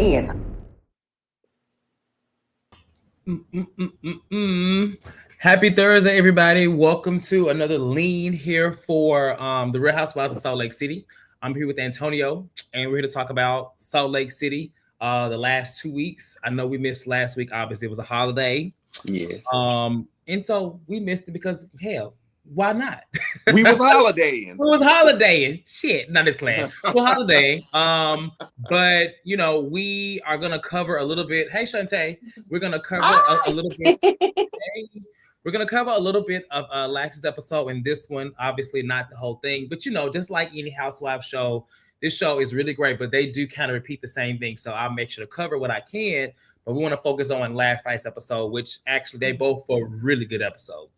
in. Happy Thursday, everybody. Welcome to another lean here for the Real Housewives of Salt Lake City. I'm here with Antonio, and we're here to talk about Salt Lake City the last 2 weeks. I know we missed last week. Obviously, it was a holiday. Yes. And so we missed it because, hell, why not? We was holidaying. We was holidaying. Shit, not this land. We're holiday. But you know, we are gonna cover a little bit. Hey, Shantae, we're gonna cover a little bit. We're gonna cover a little bit of last episode and this one. Obviously, not the whole thing, but you know, just like any housewife show, this show is really great. But they do kind of repeat the same thing, so I'll make sure to cover what I can. But we want to focus on last night's episode, which actually they both were really good episodes.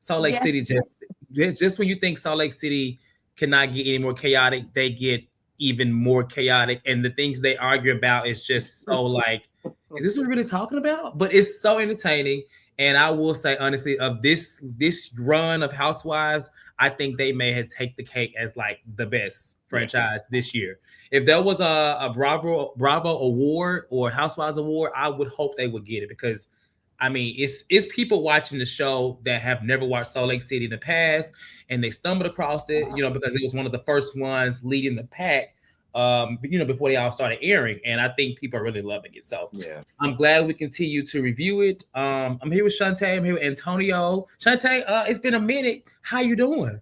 Salt Lake City, just when you think Salt Lake City cannot get any more chaotic, they get even more chaotic. And the things they argue about is just so like, is this what we're really talking about? But it's so entertaining. And I will say, honestly, of this run of Housewives, I think they may have take the cake as like the best franchise this year. If there was a Bravo award or Housewives award, I would hope they would get it because, I mean, it's people watching the show that have never watched Salt Lake City in the past, and they stumbled across it, you know, because it was one of the first ones leading the pack, you know, before they all started airing, and I think people are really loving it. So I'm glad we continue to review it. I'm here with Shantae. I'm here with Antonio. Shantae, it's been a minute. How you doing?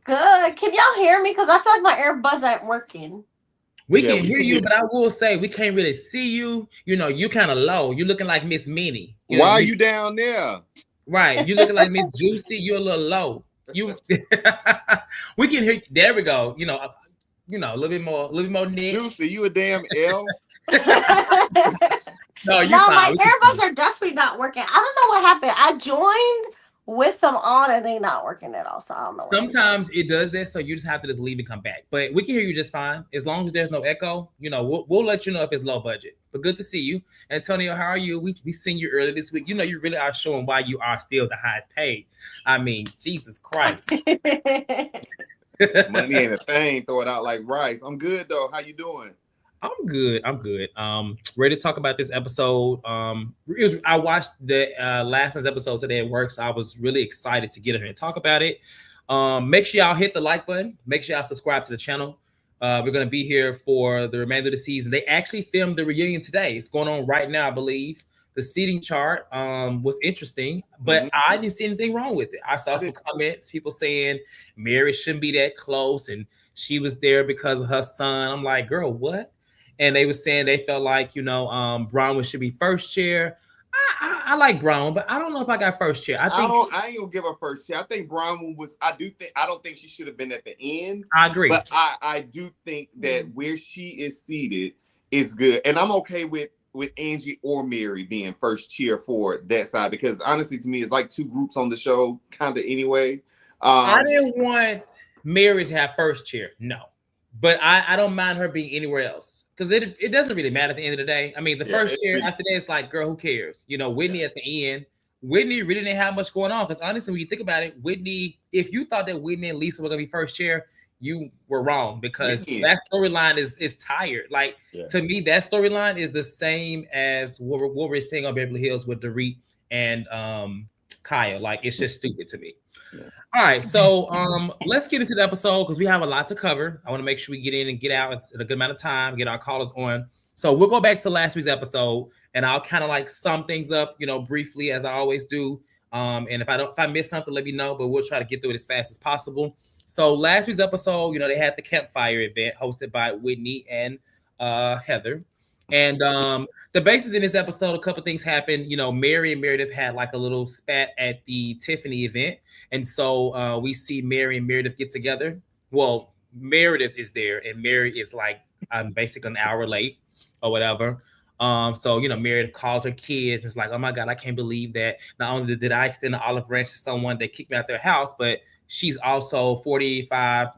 Good. Can y'all hear me? Because I feel like my earbuds aren't working. We can hear you, but I will say we can't really see you. You know, you kind of low. You're looking like Miss Minnie. Why are you down there? Right. You looking like Miss Juicy. You're a little low. You we can hear you. There we go. You know, a little bit more Nick. Juicy, you a damn L. No, my earbuds are definitely not working. I don't know what happened. I joined with them on and they not working at all. So I don't know. Sometimes it does this, so you just have to just leave and come back. But we can hear you just fine as long as there's no echo. You know, we'll let you know if it's low budget. But good to see you, Antonio. How are you? We seen you earlier this week. You know, you really are showing why you are still the highest paid. I mean, Jesus Christ. Money ain't a thing. Throw it out like rice. I'm good though. How you doing? I'm good. Ready to talk about this episode. I watched the last night's episode today at work, so I was really excited to get in here and talk about it. Make sure y'all hit the like button. Make sure y'all subscribe to the channel. We're gonna be here for the remainder of the season. They actually filmed the reunion today. It's going on right now, I believe. The seating chart was interesting, but I didn't see anything wrong with it. I saw some comments, people saying Mary shouldn't be that close, and she was there because of her son. I'm like, girl, what? And they were saying they felt like, you know, Bronwyn should be first chair. I like Bronwyn, but I don't know if I got first chair. I ain't gonna give her first chair. I think Bronwyn was. I don't think she should have been at the end. I agree, but I do think that where she is seated is good, and I'm okay with Angie or Mary being first chair for that side because honestly, to me, it's like two groups on the show, kind of anyway. I didn't want Mary to have first chair, no, but I don't mind her being anywhere else. Because it doesn't really matter at the end of the day. I mean, the first year after that, it's like, girl, who cares? You know, Whitney at the end. Whitney really didn't have much going on. Because honestly, when you think about it, Whitney, if you thought that Whitney and Lisa were going to be first chair, you were wrong. Because that storyline is tired. Like, to me, that storyline is the same as what we're seeing on Beverly Hills with Dorit and Kaya. Like, it's just stupid to me. All right, so let's get into the episode because we have a lot to cover. I want to make sure we get in and get out in a good amount of time, get our callers on. So we'll go back to last week's episode, and I'll kind of like sum things up, you know, briefly as I always do. And if I miss something, let me know. But we'll try to get through it as fast as possible. So last week's episode, you know, they had the campfire event hosted by Whitney and Heather. And the basis in this episode, a couple things happened. You know, Mary and Meredith had like a little spat at the Tiffany event. And so we see Mary and Meredith get together. Well, Meredith is there and Mary is like basically an hour late or whatever. So, you know, Meredith calls her kids. It's like, oh my God, I can't believe that not only did I extend the olive branch to someone that kicked me out their house, but she's also 45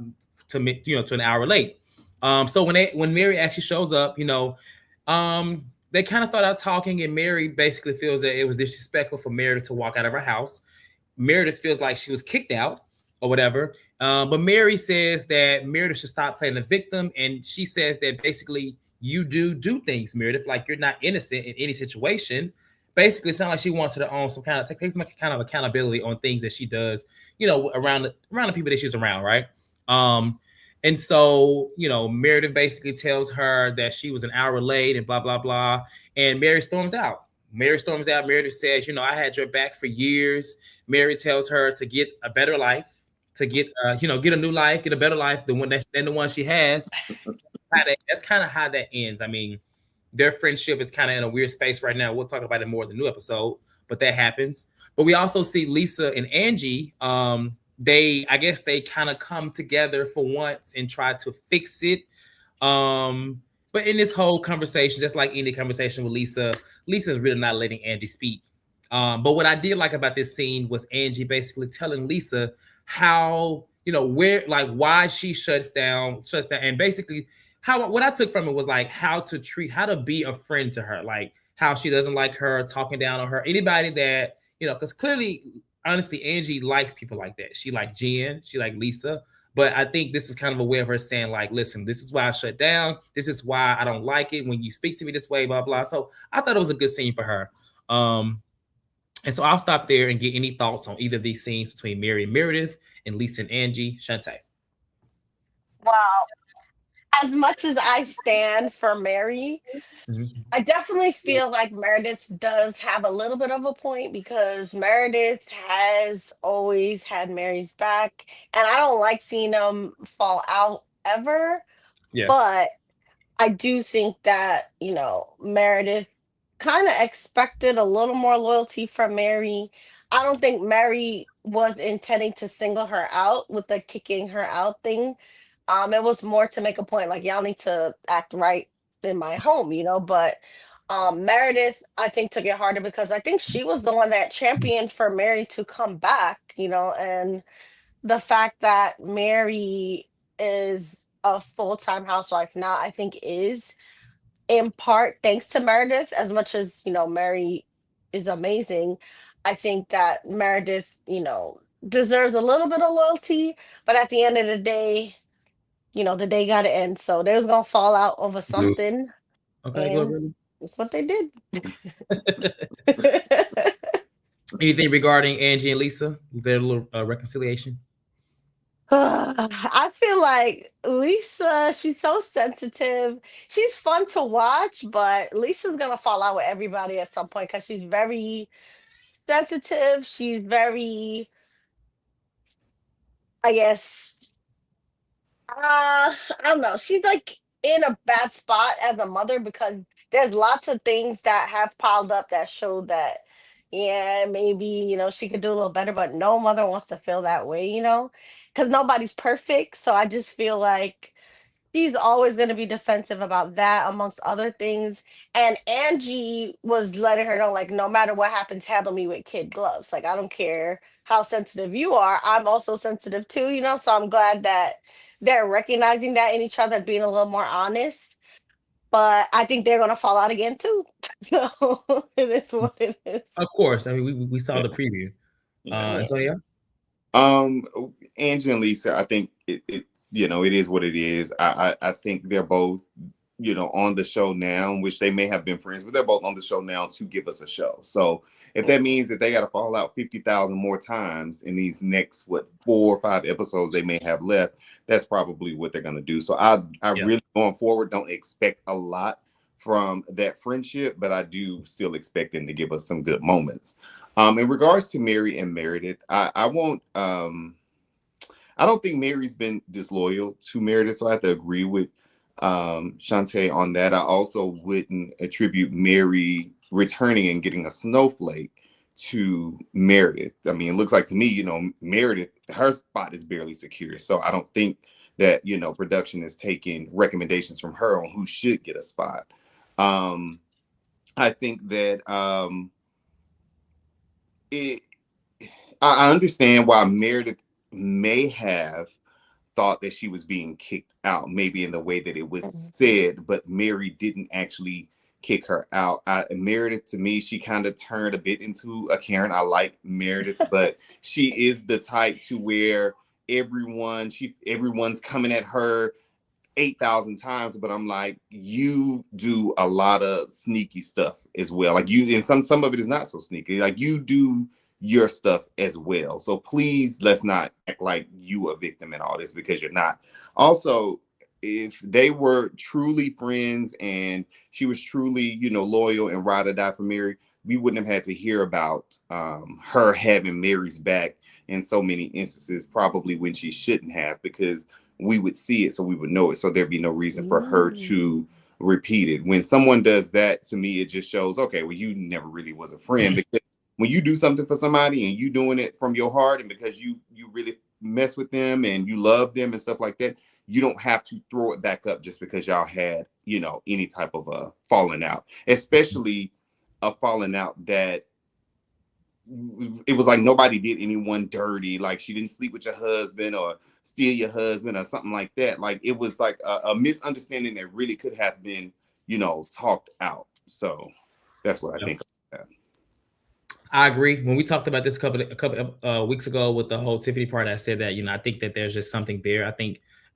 to an hour late. So when Mary actually shows up, you know, they kind of start out talking and Mary basically feels that it was disrespectful for Meredith to walk out of her house. Meredith feels like she was kicked out or whatever. But Mary says that Meredith should stop playing the victim. And she says that basically you do things, Meredith, like you're not innocent in any situation. Basically, it's not like she wants her to own some kind of take some kind of accountability on things that she does, around the people that she's around, right? Um, and so, Meredith basically tells her that she was an hour late and blah blah blah, and Mary storms out. Mary storms out. Meredith says, I had your back for years. Mary tells her to get a better life, to get get a new life, get a better life than the one she has. That's kind of how that ends. I mean, their friendship is kind of in a weird space right now. We'll talk about it more in the new episode, but that happens. But we also see Lisa and Angie. I guess they kind of come together for once and try to fix it. But in this whole conversation, just like any conversation with Lisa, Lisa's really not letting Angie speak. But what I did like about this scene was Angie basically telling Lisa how, where, like, why she shuts down, and basically what I took from it was like how to be a friend to her, like how she doesn't like her talking down on her, anybody that, because clearly, honestly, Angie likes people like that. She like Jen, she like Lisa. But I think this is kind of a way of her saying, like, listen, this is why I shut down. This is why I don't like it when you speak to me this way, blah, blah. So I thought it was a good scene for her. And so I'll stop there and get any thoughts on either of these scenes between Mary and Meredith and Lisa and Angie. Shantae. Well, as much as I stand for Mary, I definitely feel like Meredith does have a little bit of a point because Meredith has always had Mary's back, and I don't like seeing them fall out ever. Yeah. But I do think that, Meredith kind of expected a little more loyalty from Mary. I don't think Mary was intending to single her out with the kicking her out thing. It was more to make a point, like, y'all need to act right in my home, but Meredith, I think, took it harder because I think she was the one that championed for Mary to come back, and the fact that Mary is a full-time housewife now, I think is in part thanks to Meredith. As much as, Mary is amazing, I think that Meredith, deserves a little bit of loyalty, but at the end of the day, the day got to end. So they was going to fall out over something. Okay, And go. that's what they did. Anything regarding Angie and Lisa? Their little reconciliation? I feel like Lisa, she's so sensitive. She's fun to watch, but Lisa's gonna fall out with everybody at some point because she's very sensitive. She's very, I guess, I don't know. She's like in a bad spot as a mother because there's lots of things that have piled up that show that, yeah, maybe, she could do a little better, but no mother wants to feel that way, because nobody's perfect. So I just feel like she's always going to be defensive about that, amongst other things. And Angie was letting her know, like, no matter what happens, handle me with kid gloves. Like, I don't care how sensitive you are. I'm also sensitive too, So I'm glad that they're recognizing that in each other and being a little more honest. But I think they're going to fall out again too. So it is what it is. Of course. I mean, we saw the preview. Antonio? Angie and Lisa, I think it's it is what it is. I think they're both on the show now, which they may have been friends, but they're both on the show now to give us a show. So if that means that they got to fall out 50,000 more times in these next 4 or 5 episodes they may have left, that's probably what they're going to do. So I really, going forward, don't expect a lot from that friendship, but I do still expect them to give us some good moments. In regards to Mary and Meredith, I won't. I don't think Mary's been disloyal to Meredith, so I have to agree with Shantae on that. I also wouldn't attribute Mary returning and getting a snowflake to Meredith. I mean, it looks like to me, Meredith, her spot is barely secure. So I don't think that, production is taking recommendations from her on who should get a spot. I think that I understand why Meredith may have thought that she was being kicked out, maybe in the way that it was said, but Mary didn't actually kick her out. Meredith, to me, she kind of turned a bit into a Karen. I like Meredith, but she is the type to where everyone's coming at her 8,000 times, but I'm like, you do a lot of sneaky stuff as well. Like you, and some of it is not so sneaky. Like you do your stuff as well. So please, let's not act like you a victim in all this, because you're not. Also, if they were truly friends and she was truly, you know, loyal and ride or die for Mary, we wouldn't have had to hear about her having Mary's back in so many instances, probably when she shouldn't have, because we would see it, so we would know it. So there'd be no reason for her to repeat it. When someone does that, to me, it just shows, okay, well, you never really was a friend. Because when you do something for somebody and you doing it from your heart and because you really mess with them and you love them and stuff like that, you don't have to throw it back up just because y'all had, you know, any type of a falling out, especially a falling out that it was like nobody did anyone dirty. Like she didn't sleep with your husband or steal your husband or something like that. Like it was like a misunderstanding that really could have been, you know, talked out. So that's what I think of that. I agree. When we talked about this a couple weeks ago with the whole Tiffany part, I said that, you know, I think that there's just something there. I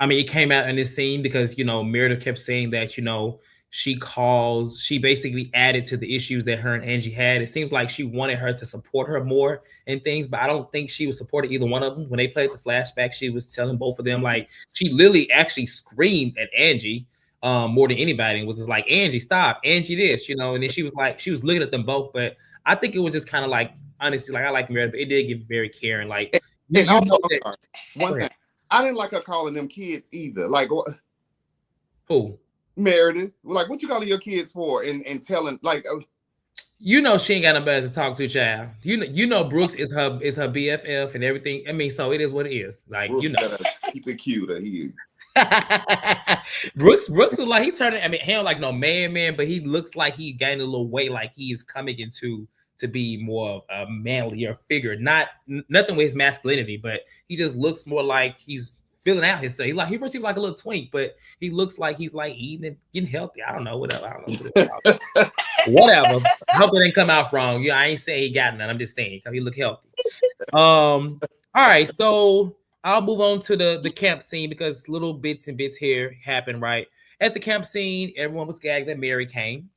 mean, it came out in this scene because, you know, Meredith kept saying that, you know, she basically added to the issues that her and Angie had. It seems like she wanted her to support her more and things, but I don't think she was supporting either one of them. When they played the flashback, she was telling both of them, like, she literally actually screamed at Angie more than anybody, and was just like, Angie, stop, Angie this, you know, and then she was looking at them both, but I think it was just kind of like, honestly, like I like Meredith, but it did get very caring. Like, and also, one thing, I didn't like her calling them kids either. Like, who? Meredith. Like, what you calling your kids for? And telling, like, you know, she ain't got nobody to talk to, child. You know, Brooks is her BFF and everything. I mean, so it is what it is. Like, Brooks, you know, keep it cute. He Brooks is like, he turning. I mean, he don't like no man, but he looks like he gained a little weight. Like he is coming into to be more a manlier figure. Nothing with his masculinity, but he just looks more like he's filling out himself. He seems like a little twink, but he looks like he's like eating and getting healthy. I don't know, whatever. I don't know. Whatever. I hope it didn't come out wrong. Yeah, I ain't saying he got none. I'm just saying he look healthy. All right, so I'll move on to the camp scene because little bits here happen, right? At the camp scene, everyone was gagged that Mary came.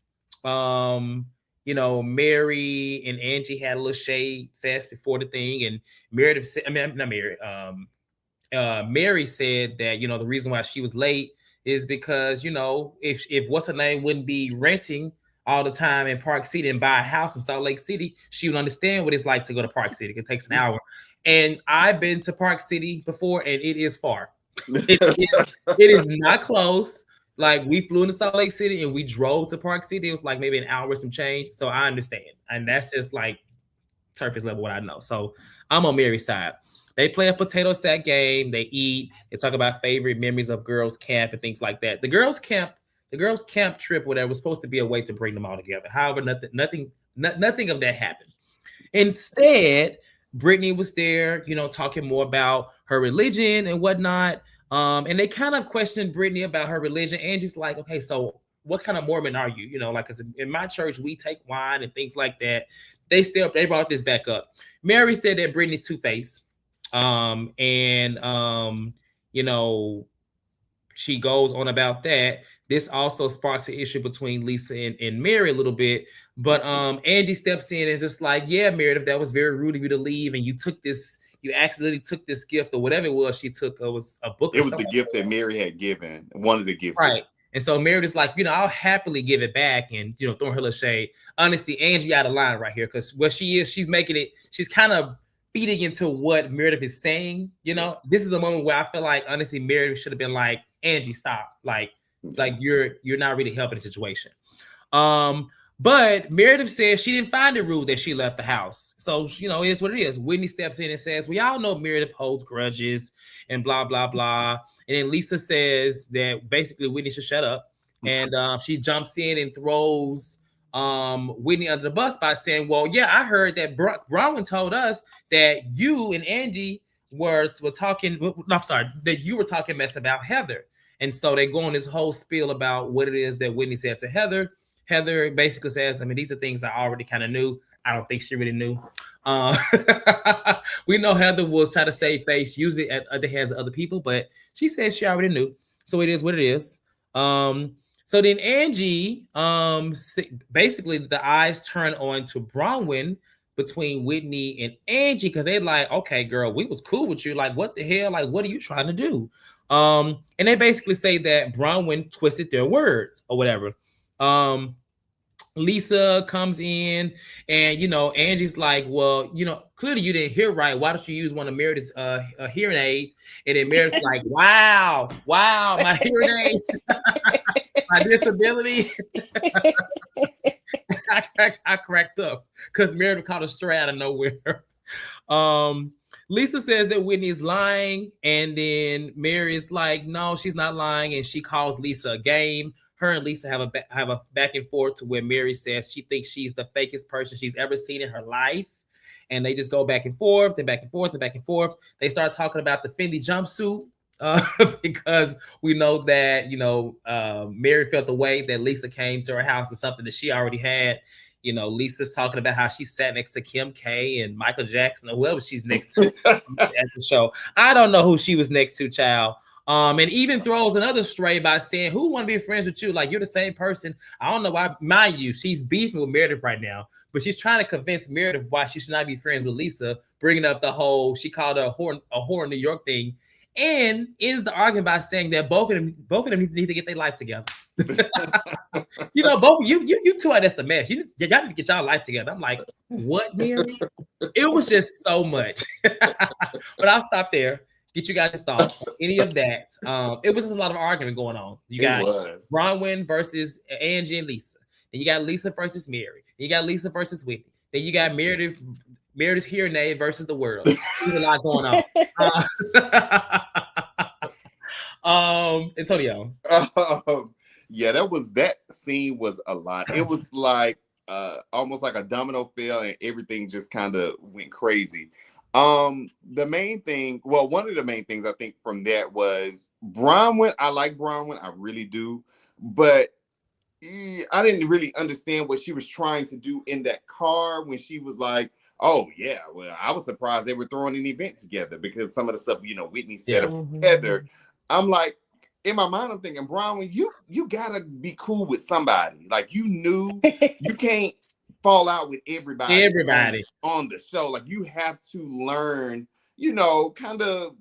You know, Mary and Angie had a little shade fest before the thing, and Meredith said, I mean, not Mary, Mary said that, you know, the reason why she was late is because, you know, if what's her name wouldn't be renting all the time in Park City and buy a house in Salt Lake City, she would understand what it's like to go to Park City. It takes an hour. And I've been to Park City before, and it is far. It is not close. Like, we flew into Salt Lake City and we drove to Park City. It was like maybe an hour with some change. So I understand. And that's just like surface level what I know. So I'm on Mary's side. They play a potato sack game. They eat. They talk about favorite memories of girls' camp and things like that. The girls' camp trip, whatever, was supposed to be a way to bring them all together. However, nothing of that happened. Instead, Brittany was there, you know, talking more about her religion and whatnot. And they kind of questioned Brittany about her religion. Angie's like, okay, so what kind of Mormon are you? You know, like, in my church, we take wine and things like that. They brought this back up. Mary said that Brittany's two-faced. You know, she goes on about that. This also sparks an issue between Lisa and Mary a little bit. But Angie steps in and is just like, yeah, Meredith, that was very rude of you to leave. And you accidentally took this gift or whatever it was she took. It was a book. It was the gift that Mary had given. One of the gifts. Right. And so Meredith's like, you know, I'll happily give it back and, you know, throwing her little shade. Honestly, Angie out of line right here, because what she is, she's kind of feeding into what Meredith is saying. You know, this is a moment where I feel like, honestly, Meredith should have been like, Angie, stop. Like you're not really helping the situation. But Meredith says she didn't find it rude that she left the house. So, you know, it is what it is. Whitney steps in and says, we all know Meredith holds grudges and blah, blah, blah. And then Lisa says that basically Whitney should shut up. And she jumps in and throws Whitney under the bus by saying, well, yeah, I heard that Bronwyn told us that you and Angie were talking, that you were talking mess about Heather. And so they go on this whole spiel about what it is that Whitney said to Heather. Heather basically says, I mean, these are things I already kind of knew. I don't think she really knew. We know Heather was trying to save face, usually at the hands of other people, but she says she already knew. So it is what it is. So then Angie, basically the eyes turn on to Bronwyn between Whitney and Angie because they're like, okay, girl, we was cool with you. Like, what the hell? Like, what are you trying to do? And they basically say that Bronwyn twisted their words or whatever. Lisa comes in and, Angie's like, well, clearly you didn't hear right. Why don't you use one of Meredith's hearing aids? And then Meredith's like, wow, my hearing aid, my disability. I cracked up because Meredith caught a stray out of nowhere. Lisa says that Whitney is lying, and then Mary is like, no, she's not lying, and she calls Lisa a game. Her and Lisa have a back and forth to where Mary says she thinks she's the fakest person she's ever seen in her life. And they just go back and forth and back and forth and back and forth. They start talking about the Fendi jumpsuit because we know that, Mary felt the way that Lisa came to her house is something that she already had. Lisa's talking about how she sat next to Kim K and Michael Jackson or whoever she's next to at the show. I don't know who she was next to, child. And even throws another stray by saying, who want to be friends with you? Like, you're the same person. I don't know why. Mind you, she's beefing with Meredith right now, but she's trying to convince Meredith why she should not be friends with Lisa, bringing up the whole, she called her a whore in New York thing, and ends the argument by saying that both of them need to get their life together. Both you two are just a mess. You got to get y'all life together. I'm like, what, Mary? It was just so much. But I'll stop there. Get you guys' thoughts on any of that. It was just a lot of argument going on. You got Bronwyn versus Angie and Lisa. Then you got Lisa versus Mary. Then you got Lisa versus Whitney. Then you got Meredith's hearing aid versus the world. There's a lot going on. Antonio. Yeah, that scene was a lot. It was like almost like a domino fell and everything just kind of went crazy. The main thing, one of the main things I think from that was Bronwyn. I like Bronwyn, I really do, but I didn't really understand what she was trying to do in that car when she was like, oh yeah, well, I was surprised they were throwing an event together because some of the stuff, Whitney said together. I'm like, in my mind, I'm thinking, Bronwyn, you gotta be cool with somebody. Like, you knew you can't fall out with everybody on the show. Like, you have to learn, kind of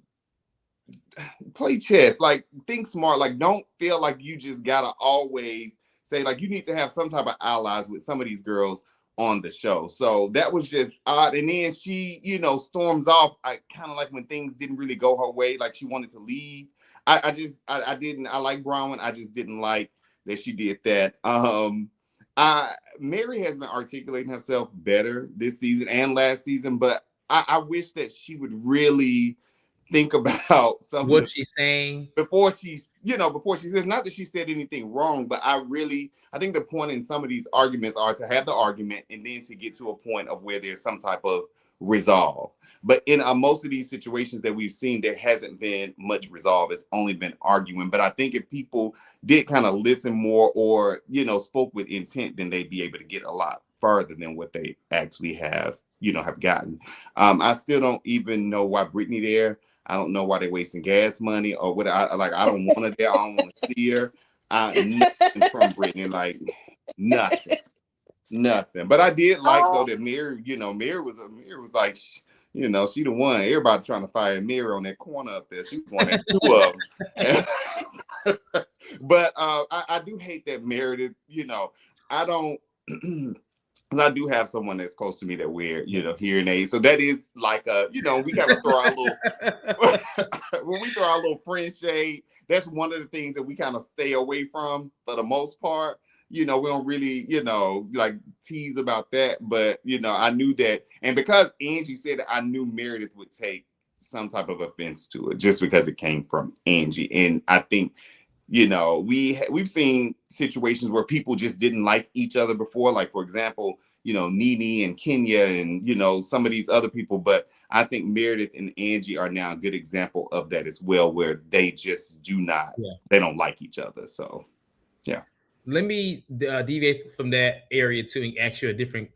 play chess, like think smart, like don't feel like you just gotta always say, like, you need to have some type of allies with some of these girls on the show. So that was just odd. And then she, storms off. I kind of like when things didn't really go her way, like she wanted to leave. I like Bronwyn. I just didn't like that she did that. Mary has been articulating herself better this season and last season, but I wish that she would really think about what she's saying before she says, not that she said anything wrong, but I think the point in some of these arguments are to have the argument and then to get to a point of where there's some type of resolve. But in most of these situations that we've seen, there hasn't been much resolve. It's only been arguing. But I think if people did kind of listen more or, spoke with intent, then they'd be able to get a lot further than what they actually have gotten. I still don't even know why Brittany there. I don't know why they're wasting gas money or what. I don't want her there. I don't want to see her. Nothing from Brittany, like nothing. But I did like though that Mary, Mary was like, she the one. Everybody trying to fire Mary on that corner up there. She was one of two of them. But I do hate that Meredith. I don't. I do have someone that's close to me that wear, hearing aids. So that is like we kind of throw our little when we throw our little friend shade. That's one of the things that we kind of stay away from for the most part. We don't really, like tease about that. But I knew that, and because Angie said it, I knew Meredith would take some type of offense to it just because it came from Angie. And I think, we've seen situations where people just didn't like each other before. Like, for example, Nene and Kenya and, some of these other people. But I think Meredith and Angie are now a good example of that as well, where they just they don't like each other. So, yeah. Let me deviate from that area to and ask you a different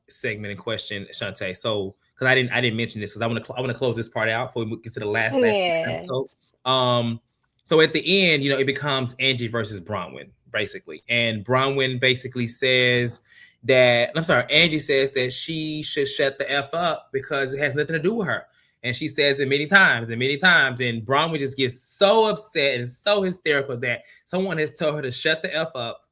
segment and question, Shantae. So, because I didn't mention this, because I want to close this part out before we get to the last episode. So at the end, it becomes Angie versus Bronwyn, basically. And Bronwyn basically says that, I'm sorry, Angie says that she should shut the F up because it has nothing to do with her. And she says it many times. And Bronwyn just gets so upset and so hysterical that someone has told her to shut the F up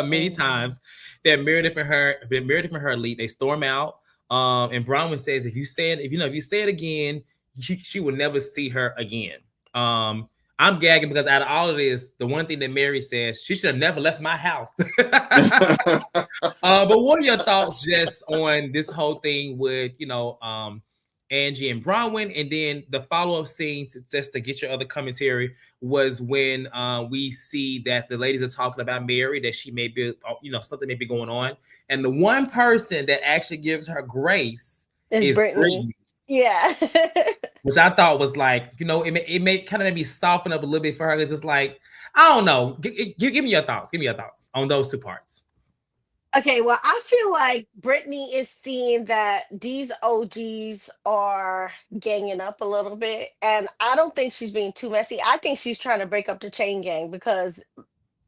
many times. That Meredith and her lead, they storm out. And Bronwyn says, if you say it again, she will never see her again. I'm gagging because out of all of this, the one thing that Mary says, she should have never left my house. But what are your thoughts just on this whole thing with, Angie and Bronwyn? And then the follow-up scene, just to get your other commentary, was when we see that the ladies are talking about Mary, that she may be, something may be going on. And the one person that actually gives her grace is Brittany. Yeah. Which I thought was like, it may kind of made me soften up a little bit for her, because it's like, I don't know. Give me your thoughts. Give me your thoughts on those two parts. Okay, well, I feel like Brittany is seeing that these OGs are ganging up a little bit, and I don't think she's being too messy. I think she's trying to break up the chain gang because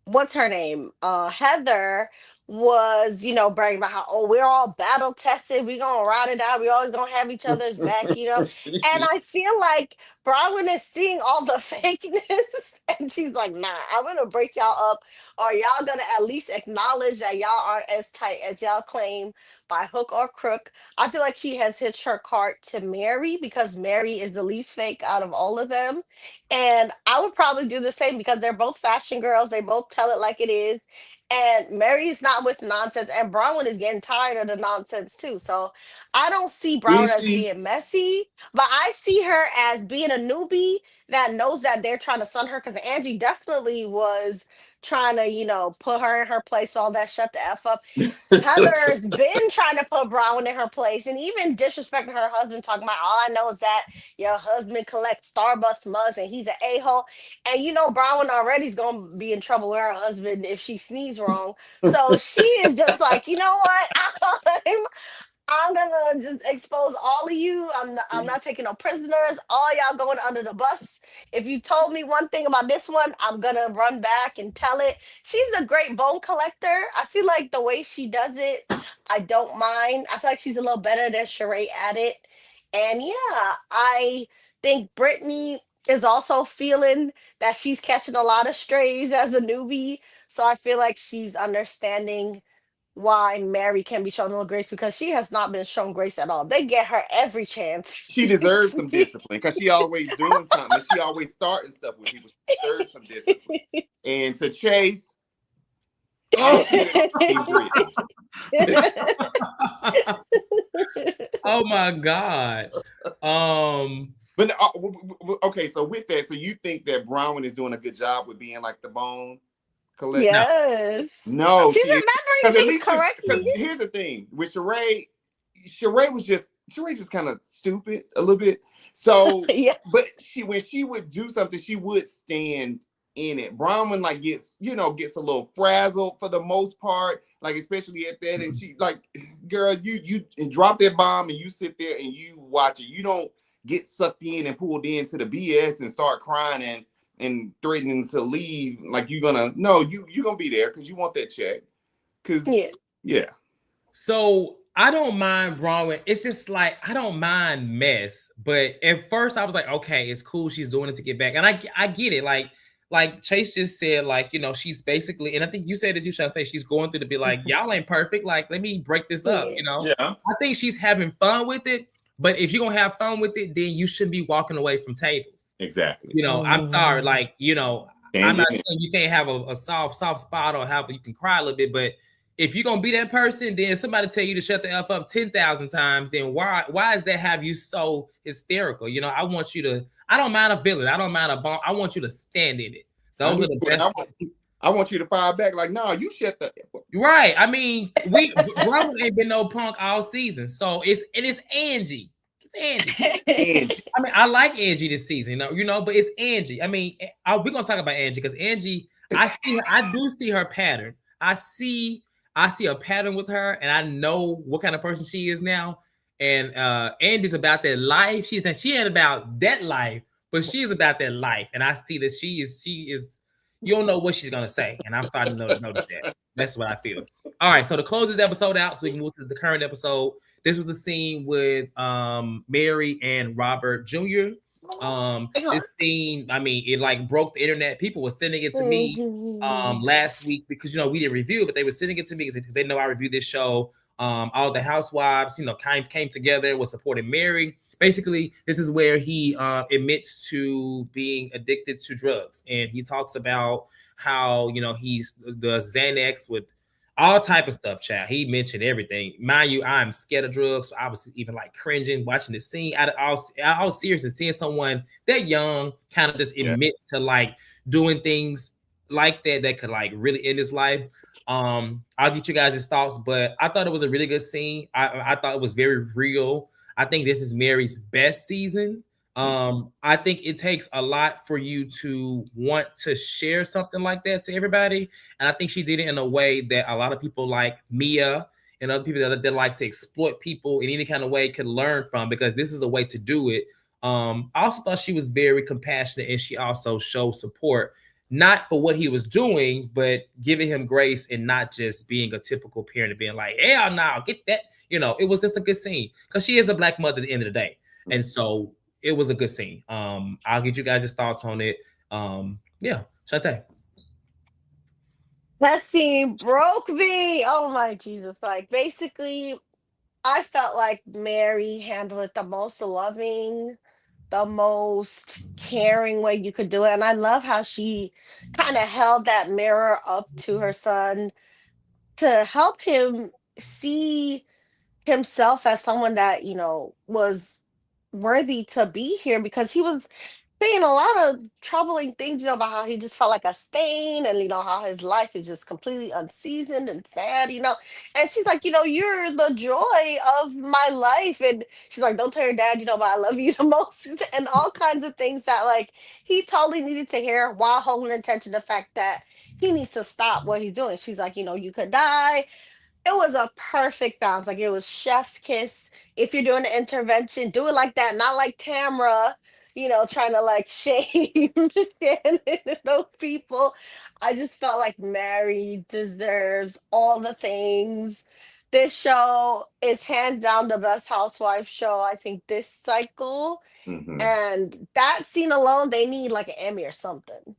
what's her name? Heather was, bragging about how, we're all battle tested. We're going to ride it out. We always going to have each other's back, And I feel like Bronwyn is seeing all the fakeness and she's like, nah, I'm going to break y'all up, or y'all going to at least acknowledge that y'all aren't as tight as y'all claim by hook or crook. I feel like she has hitched her cart to Mary because Mary is the least fake out of all of them. And I would probably do the same because they're both fashion girls. They both tell it like it is. And Mary's not with nonsense. And Bronwyn is getting tired of the nonsense too. So I don't see Bronwyn as being messy, but I see her as being a newbie that knows that they're trying to sun her, because Angie definitely was trying to, put her in her place, all that shut the F up. Heather's been trying to put Bronwyn in her place and even disrespecting her husband, talking about, all I know is that your husband collects Starbucks mugs and he's an a-hole. And Bronwyn already is going to be in trouble with her husband if she sneezes wrong. So she is just like, you know what? I'm gonna just expose all of you. I'm not taking no prisoners. All y'all going under the bus. If you told me one thing about this one, I'm gonna run back and tell it. She's a great bone collector. I feel like the way she does it, I don't mind. I feel like she's a little better than Sheree at it. And yeah, I think Brittany is also feeling that she's catching a lot of strays as a newbie. So I feel like she's understanding why Mary can be shown a little grace, because she has not been shown grace at all. They get her every chance. She deserves some discipline because she always doing something. She always starting stuff with people. She deserves some discipline. And to Chase, oh my God. But okay, so with that, so you think that Bronwyn is doing a good job with being like the bone collector? Yes. No, she's remembering things correctly. Here's the thing with Sheree was just kind of stupid a little bit. So, yeah. But when she would do something, she would stand in it. Bronwyn gets a little frazzled for the most part, like especially at that. And she like, girl, you drop that bomb and you sit there and you watch it. You don't get sucked in and pulled into the BS and start crying and threatening to leave. Like you're gonna be there because you want that check. Yeah. So I don't mind Bronwyn. It's just like, I don't mind mess. But at first I was like, okay, it's cool. She's doing it to get back. And I get it. Like Chase just said, like, she's basically, and I think you said it too, Shantae, she's going through to be like, y'all ain't perfect. Like, let me break this up, Yeah. I think she's having fun with it. But if you're going to have fun with it, then you shouldn't be walking away from tables. Exactly. I'm sorry. Like, I'm not saying you can't have a soft spot or you can cry a little bit, but if you're gonna be that person, then somebody tell you to shut the F up 10,000 times, then why does that have you so hysterical? I want you to, I don't mind a villain, I don't mind a bomb, I want you to stand in it. Those are the best. I want you to fire back like, no, you shut the F up. Right. I mean, Bronwyn ain't been no punk all season. So it's Angie. Angie. I mean, I like Angie this season, but it's Angie. I mean, we're gonna talk about Angie because Angie, I do see her pattern. I see a pattern with her, and I know what kind of person she is now. And Angie's about that life. She ain't about that life, but she's about that life, and I see that she is. You don't know what she's gonna say, and I'm starting to notice that. That's what I feel. All right, so to close this episode out, so we can move to the current episode. This was the scene with Mary and Robert Jr. This scene, I mean, it like broke the internet. People were sending it to me last week because we didn't review it, but they were sending it to me because they know I reviewed this show. All the housewives, came together, was supporting Mary. Basically, this is where he admits to being addicted to drugs, and he talks about how he's the Xanax with all type of stuff, child. He mentioned everything. Mind you, I'm scared of drugs, so I was even like cringing watching the scene. I was serious and seeing someone that young kind of just admit to like doing things like that could like really end his life. I'll get you guys' thoughts, but I thought it was a really good scene. I thought it was very real. I think this is Mary's best season. I think it takes a lot for you to want to share something like that to everybody. And I think she did it in a way that a lot of people like Mia and other people that like to exploit people in any kind of way can learn from, because this is a way to do it. I also thought she was very compassionate, and she also showed support, not for what he was doing, but giving him grace and not just being a typical parent and being like, hell no, get that. It was just a good scene because she is a Black mother at the end of the day. And so it was a good scene. I'll get you guys' thoughts on it. Yeah, Shantae. That scene broke me. Oh my Jesus. Like basically, I felt like Mary handled it the most loving, the most caring way you could do it. And I love how she kind of held that mirror up to her son to help him see himself as someone that, was worthy to be here, because he was saying a lot of troubling things, about how he just felt like a stain, and how his life is just completely unseasoned and sad. And she's like, you're the joy of my life. And she's like, don't tell your dad, but I love you the most, and all kinds of things that like he totally needed to hear, while holding attention to the fact that he needs to stop what he's doing. She's like, you could die. It was a perfect balance. Like it was chef's kiss. If you're doing an intervention, do it like that, not like Tamra, trying to like shame those people. I just felt like Mary deserves all the things. This show is hands down the best housewife show, I think, this cycle. Mm-hmm. And that scene alone, they need like an Emmy or something.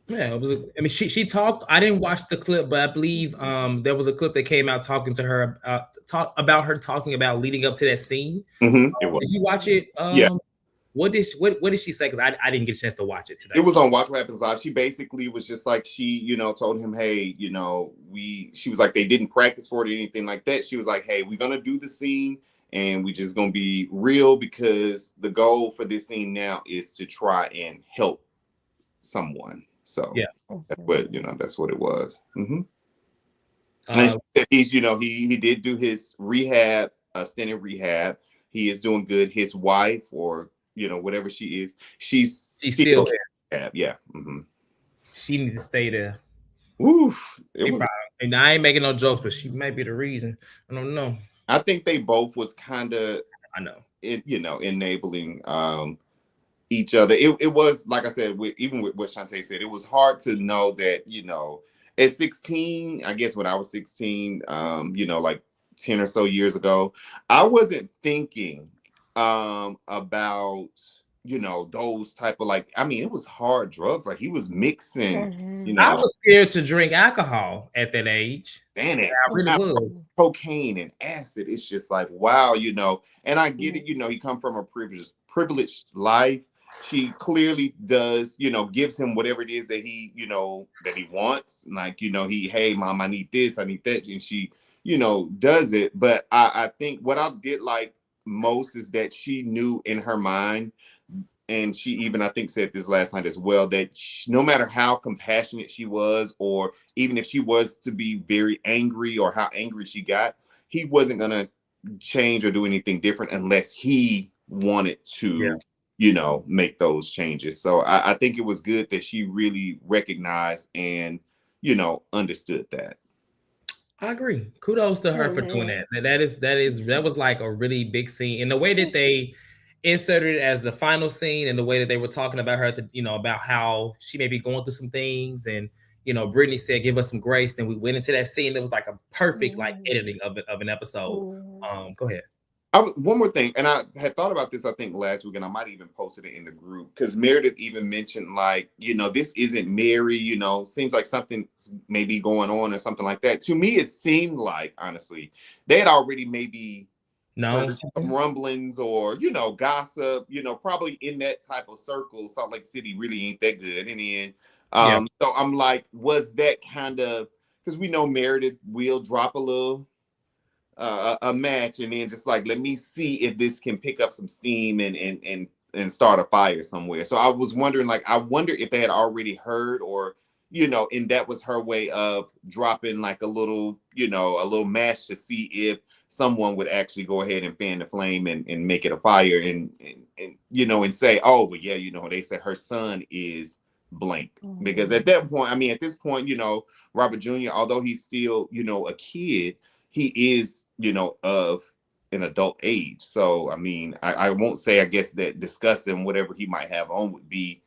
Yeah, she talked. I didn't watch the clip, but I believe there was a clip that came out talking to her talk about her talking about leading up to that scene. Mm-hmm. Did you watch it? Yeah. What did she say? Because I didn't get a chance to watch it today. It was on Watch What Happens Live. She basically was just like, she told him, hey, she was like, they didn't practice for it or anything like that. She was like, hey, we're gonna do the scene, and we just gonna be real, because the goal for this scene now is to try and help someone. So yeah, that's what it was. Mm-hmm. And he's, he did do his rehab, stint in rehab. He is doing good. His wife, or whatever she is, she's still there. Yeah. Mm-hmm. She needs to stay there. Oof. And I ain't making no jokes, but she might be the reason. I don't know. I think they both was kind of, I know, enabling each other. It was, like I said, even with what Shantae said, it was hard to know that, at 16, I guess when I was 16, like 10 or so years ago, I wasn't thinking about, those type of it was hard drugs. Like he was mixing, I was scared to drink alcohol at that age. Xanax, I really was. Cocaine and acid. It's just like, wow, and I get it, he come from a privileged life. She clearly does, gives him whatever it is that he, that he wants. Like, hey, mom, I need this, I need that. And she, does it. But I think what I did like most is that she knew in her mind, and she even, I think, said this last night as well, that no matter how compassionate she was, or even if she was to be very angry or how angry she got, he wasn't going to change or do anything different unless he wanted to, make those changes. So I think it was good that she really recognized and, understood that. I agree. Kudos to her for doing that. That was like a really big scene. And the way that they inserted it as the final scene, and the way that they were talking about her, about how she may be going through some things, and Brittany said, "Give us some grace." Then we went into that scene that was like a perfect like editing of an episode. Go ahead. One more thing, and I had thought about this, I think, last week, and I might even posted it in the group, because Meredith even mentioned, like, this isn't Mary, seems like something may be going on or something like that. To me, it seemed like, honestly, they had already maybe heard some rumblings or, gossip, probably in that type of circle. Salt Lake City really ain't that good. And then, so I'm like, was that kind of, because we know Meredith will drop a little, a match, and then just like, let me see if this can pick up some steam and start a fire somewhere. So I was wondering, like, I wonder if they had already heard, or and that was her way of dropping like a little match to see if someone would actually go ahead and fan the flame and make it a fire, and and say, oh, but yeah, they said her son is blank. Because at that point, I mean, at this point, Robert Jr., although he's still a kid, he is, of an adult age. So, I mean, I won't say, I guess, that discussing whatever he might have on would be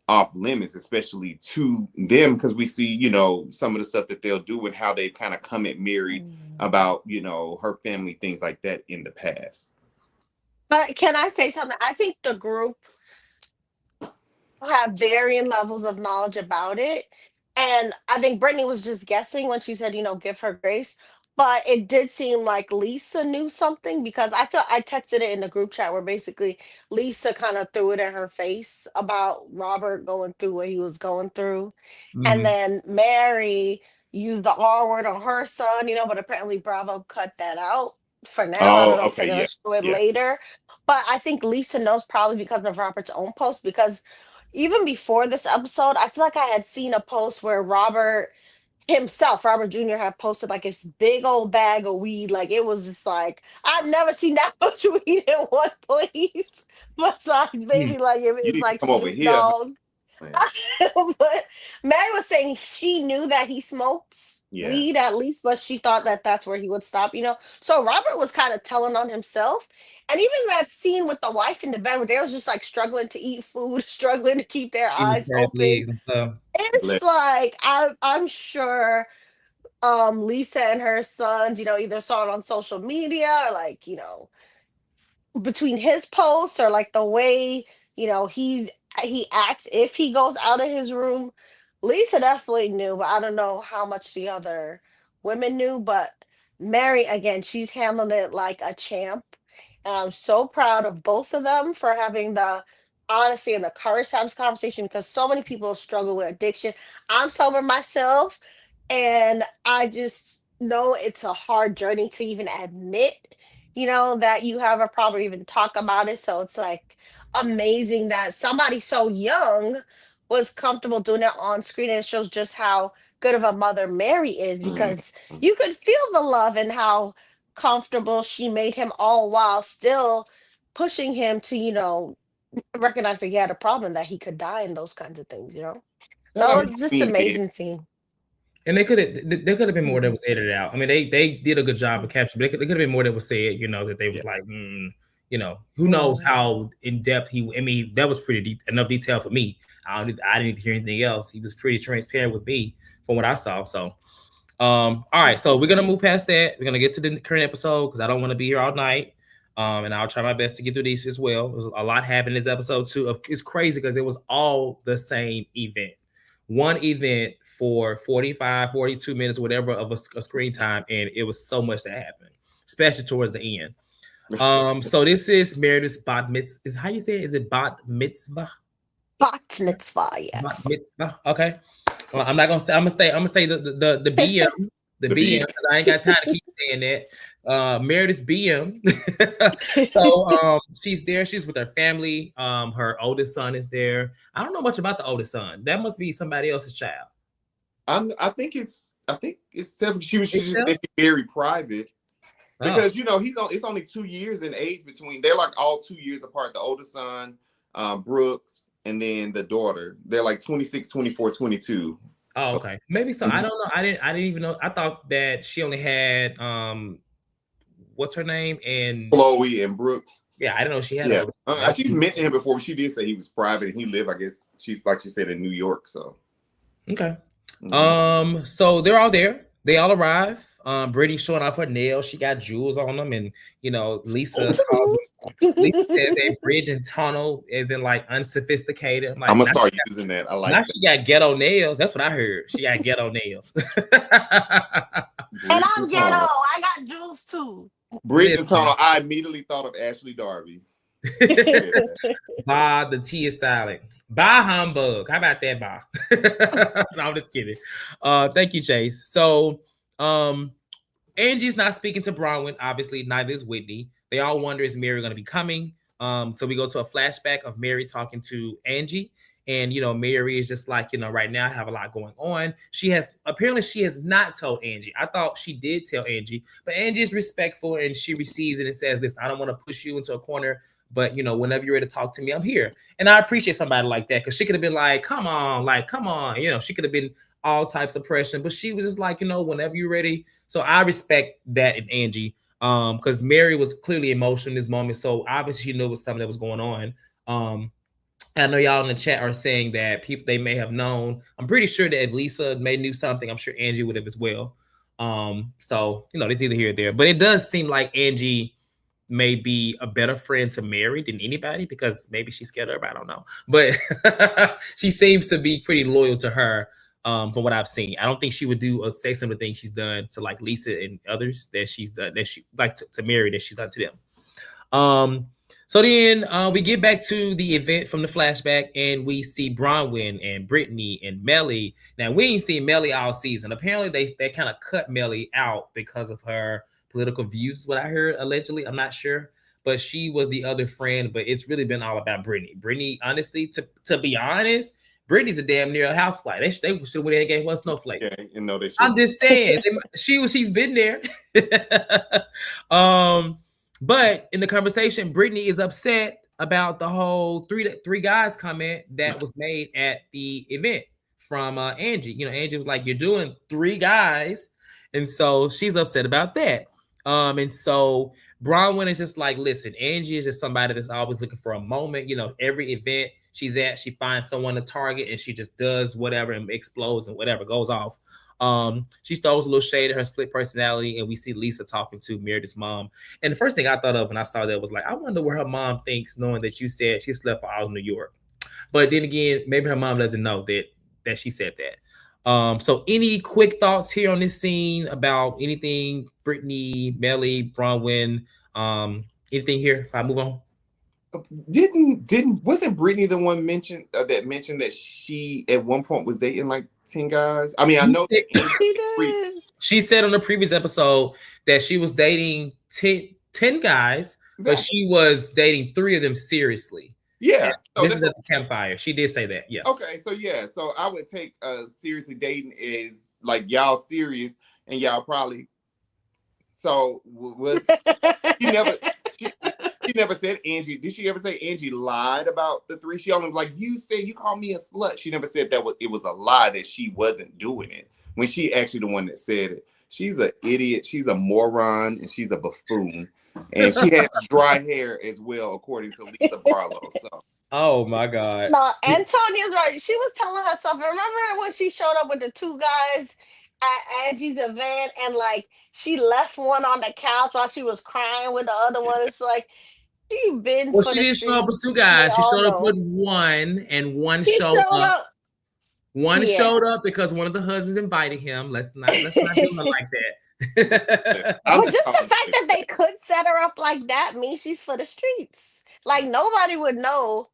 off limits, especially to them, because we see, some of the stuff that they'll do and how they kind of come at Mary about, her family, things like that in the past. But can I say something? I think the group have varying levels of knowledge about it. And I think Brittany was just guessing when she said, give her grace. But it did seem like Lisa knew something, because I texted it in the group chat where basically Lisa kind of threw it in her face about Robert going through what he was going through. And then Mary used the R word on her son, but apparently Bravo cut that out for now. I don't know if they're going to show it later. But I think Lisa knows, probably because of Robert's own post, because even before this episode, I feel like I had seen a post where Robert Jr. had posted like this big old bag of weed. Like, it was just like, I've never seen that much weed in one place. Besides maybe like if You it's need to like come over Snoop here. Dogg. But Mary was saying she knew that he smoked weed at least, but she thought that that's where he would stop, So Robert was kind of telling on himself. And even that scene with the wife in the bed where they was just like struggling to eat food, struggling to keep their eyes open. It's like, I'm sure Lisa and her sons, either saw it on social media, or like, between his posts or like the way, he acts if he goes out of his room. Lisa definitely knew, but I don't know how much the other women knew. But Mary, again, she's handled it like a champ. And I'm so proud of both of them for having the honesty and the courage to have this conversation, because so many people struggle with addiction. I'm sober myself, and I just know it's a hard journey to even admit, that you have a problem, even talk about it. So it's like amazing that somebody so young was comfortable doing it on screen. And it shows just how good of a mother Mary is, because you could feel the love and how comfortable she made him, all while still pushing him to, recognize that he had a problem, that he could die, and those kinds of things, So it's just amazing scene. And there could have been more that was edited out. I mean, they did a good job of capturing, but there could have been more that was said, that they was like, who knows how in depth I mean, that was pretty enough detail for me. I didn't hear anything else. He was pretty transparent with me from what I saw. So, all right. So we're going to move past that. We're going to get to the current episode, because I don't want to be here all night. And I'll try my best to get through these as well. There's a lot happened in this episode too. It's crazy because it was all the same event. One event for 45, 42 minutes, whatever of a screen time. And it was so much that happened, especially towards the end. So this is Meredith's bat mitzvah. Is how you say it? Is it bat mitzvah? Bat mitzvah, yes. Bat mitzvah. Okay. Well, I'm gonna say the BM. The BM, because I ain't got time to keep saying that. Meredith's BM. So she's there. She's with her family. Her oldest son is there. I don't know much about the oldest son. That must be somebody else's child. I think it's 7. She was just making very private, because it's only 2 years in age between. They're like all 2 years apart. The oldest son, Brooks, and then the daughter. They're like 26, 24, 22. Oh, okay. Maybe so. I don't know. I didn't even know. I thought that she only had what's her name, and Chloe and Brooks. Yeah, I didn't know she had. She's mentioned him before. She did say he was private and he lived, I guess, she's like she said, in New York. So okay. So they're all there. They all arrive. Brittany showing off her nails. She got jewels on them, and Lisa said that bridge and tunnel is in like unsophisticated. I'm gonna start using that. I like now that. She got ghetto nails. That's what I heard. She got ghetto nails. And I'm ghetto. I got jewels too. Bridge and tunnel. I immediately thought of Ashley Darby. Bah, the tea is silent. Bah, humbug. How about that, bah? No, I'm just kidding. Thank you, Chase. So, Angie's not speaking to Bronwyn. Obviously, neither is Whitney. They all wonder, is Mary going to be coming? So we go to a flashback of Mary talking to Angie. And, Mary is just like, right now I have a lot going on. She has not told Angie. I thought she did tell Angie, but Angie is respectful and she receives it and says, listen, I don't want to push you into a corner, but, whenever you're ready to talk to me, I'm here. And I appreciate somebody like that, because she could have been like, come on. She could have been all types of pressure, but she was just like, whenever you're ready. So I respect that in Angie, because Mary was clearly emotional in this moment. So obviously she knew it was something that was going on. I know y'all in the chat are saying that people they may have known. I'm pretty sure that if Lisa may knew something, I'm sure Angie would have as well. So it's either here or there. But it does seem like Angie may be a better friend to Mary than anybody, because maybe she's scared of her. I don't know. But she seems to be pretty loyal to her, from what I've seen. I don't think she would do or say some of the things she's done to like Lisa and others that she's done, that she like to Mary, that she's done to them. So then we get back to the event from the flashback, and we see Bronwyn and Brittany and Melly. Now, we ain't seen Melly all season. Apparently, they kind of cut Melly out because of her political views, is what I heard, allegedly. I'm not sure. But she was the other friend, but it's really been all about Brittany. Brittany, honestly, to be honest, Brittany's a damn near a housewife. They should have went ahead and gave her a snowflake. Yeah, they should. I'm just saying, she's been there. But in the conversation, Brittany is upset about the whole three guys comment that was made at the event from Angie. Angie was like, you're doing 3 guys. And so she's upset about that. And so Bronwyn is just like, listen, Angie is just somebody that's always looking for a moment. Every event she's at, she finds someone to target and she just does whatever and explodes and whatever goes off. She throws a little shade at her split personality, and we see Lisa talking to Meredith's mom. And the first thing I thought of when I saw that was like, I wonder what her mom thinks, knowing that you said she slept while I was in New York. But then again, maybe her mom doesn't know that she said that. So any quick thoughts here on this scene about anything, Brittany, Melly, Bronwyn, anything here if I move on? Wasn't Brittany the one mentioned that she at one point was dating like 10 guys? I mean, I know she said on the previous episode that she was dating 10 guys, exactly. But she was dating 3 of them seriously. Yeah. So this is at the campfire. She did say that. Yeah. Okay. So I would take seriously dating is like y'all serious and y'all probably. So was she never said Angie. Did she ever say Angie lied about the 3? She only was like, you said you called me a slut. She never said it was a lie that she wasn't doing it, when she actually the one that said it. She's an idiot. She's a moron, and she's a buffoon. And she has dry hair as well, according to Lisa Barlow. So. Oh my God. No, Antonia's right. She was telling herself. Remember when she showed up with the 2 guys at Angie's event, and like she left one on the couch while she was crying with the other one? It's like, she didn't show up with 2 guys. She showed up with one, and one showed up. One showed up because one of the husbands invited him. Let's not do her like that. But just the fact that they could set her up like that means she's for the streets. Like, nobody would know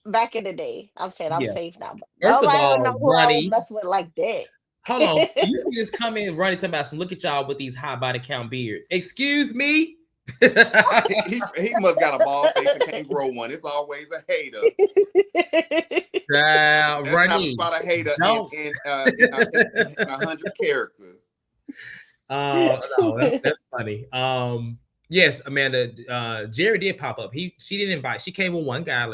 back in the day. I'm saying I'm safe now. But nobody would know who I was messing with like that. Hold on. You see this coming, Ronnie talking about some, look at y'all with these high body count beards. Excuse me? he must got a bald face and can't grow one. It's always a hater. Ronnie, about a hater in 100 characters. No, that's funny. Yes, Amanda. Jerry did pop up. She didn't invite. She came with one guy. I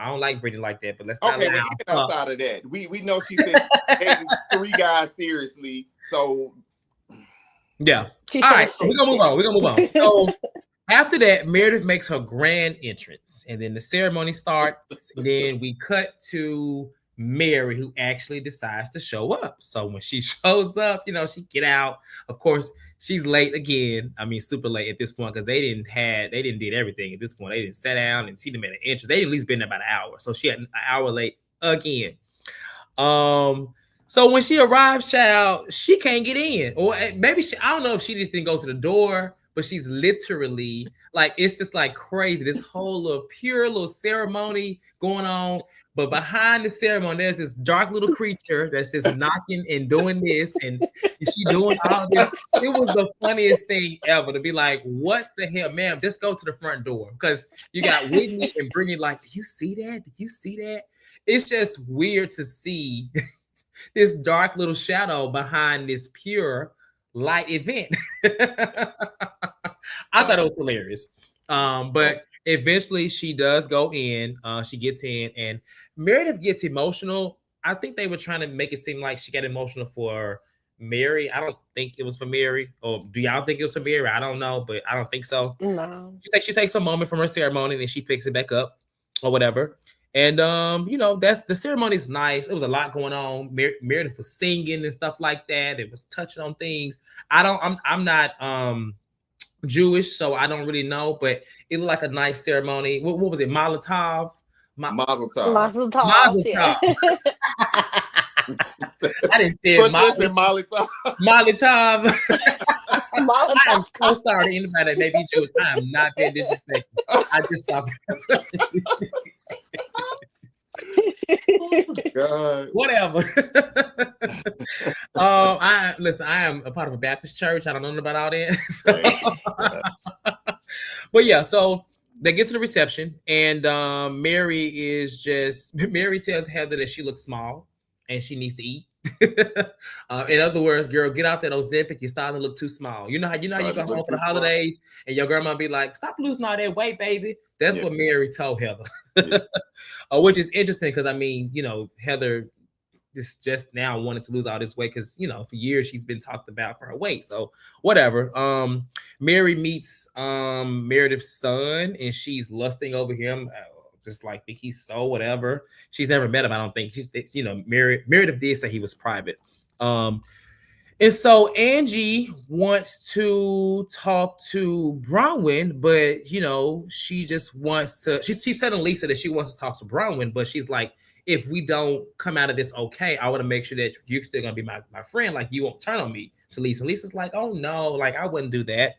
don't like Brittany like that, but let's not. Okay, outside of that, we know she said dating 3 guys seriously. So Yeah. She All right. finished So we're gonna drinks, move on. We're gonna move on. yeah. So after that, Meredith makes her grand entrance, and then the ceremony starts. And then we cut to Mary, who actually decides to show up. So when she shows up, she get out. Of course, she's late again. I mean, super late at this point because they didn't did everything at this point. They didn't sit down and see them at an entrance. They at least been there about an hour. So she had an hour late again. So when she arrives, child, she can't get in, or maybe I don't know if she just didn't go to the door, but she's literally like, it's just like crazy. This whole little pure little ceremony going on, but behind the ceremony, there's this dark little creature that's just knocking and doing this, and she doing all this. It was the funniest thing ever to be like, what the hell, ma'am? Just go to the front door because you got Whitney and Brittany like, did you see that? Did you see that? It's just weird to see this dark little shadow behind this pure light event. I thought it was hilarious. But eventually she does go in. She gets in, and Meredith gets emotional. I think they were trying to make it seem like she got emotional for Mary. I don't think it was for Mary. Or do y'all think it was for Mary? I don't know, but I don't think so. No. She takes a moment from her ceremony and she picks it back up or whatever. And that's the ceremony is nice. It was a lot going on. Meredith was singing and stuff like that. It was touching on things. I'm not Jewish, so I don't really know, but it looked like a nice ceremony. What was it? Molotov? Mazel tov. Mazel tov. Mazel Yeah. tov. I didn't say it. Molotov. Molotov. Molotov. I am so sorry to anybody that may be Jewish. I am not being disrespectful. I just stopped. God. Whatever. I am a part of a Baptist church. I don't know about all that. But yeah, so they get to the reception, and Mary tells Heather that she looks small and she needs to eat. In other words, girl, get out that Ozempic. You're starting to look too small. You know how you go home for the holidays and your grandma be like, "Stop losing all that weight, baby." That's what Mary told Heather. Which is interesting because I mean, Heather is just now wanted to lose all this weight because for years she's been talked about for her weight. So whatever. Mary meets Meredith's son and she's lusting over him. Just like think he's so whatever. She's never met him. I don't think Meredith did say he was private. And so Angie wants to talk to Bronwyn, but she just wants to. She's telling Lisa that she wants to talk to Bronwyn, but she's like, if we don't come out of this okay, I want to make sure that you're still gonna be my friend. Like you won't turn on me to Lisa. And Lisa's like, oh no, like I wouldn't do that.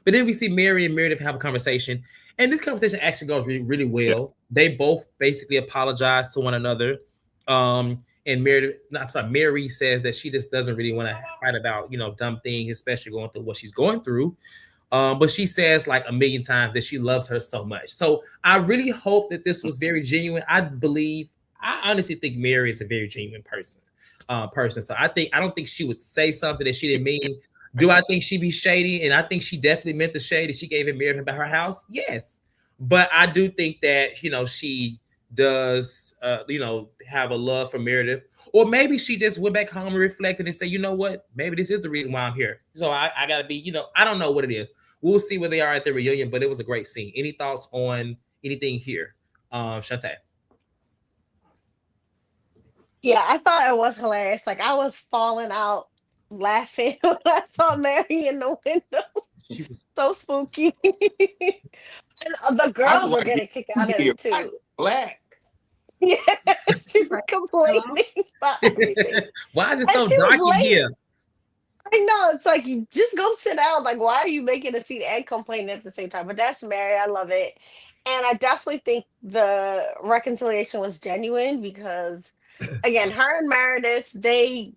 But then we see Mary and Meredith have a conversation, and this conversation actually goes really, really well. They both basically apologize to one another. And Mary says that she just doesn't really want to fight about, dumb things, especially going through what she's going through. But she says like a million times that she loves her so much. So I really hope that this was very genuine. I honestly think Mary is a very genuine person. So I don't think she would say something that she didn't mean. Do I think she'd be shady? And I think she definitely meant the shade that she gave him Meredith about her house. Yes. But I do think that, she does, have a love for Meredith. Or maybe she just went back home and reflected and said, you know what? Maybe this is the reason why I'm here. So I got to be, I don't know what it is. We'll see where they are at the reunion, but it was a great scene. Any thoughts on anything here? Shantae? Yeah, I thought it was hilarious. Like I was falling out laughing when I saw Mary in the window. She was so spooky. And the girls were getting kicked out of it too. Black. Yeah, she was complaining about everything. Why is it so dark in here? I know, it's like you just go sit down. Like, why are you making a scene and complaining at the same time? But that's Mary. I love it. And I definitely think the reconciliation was genuine because again, her and Meredith, they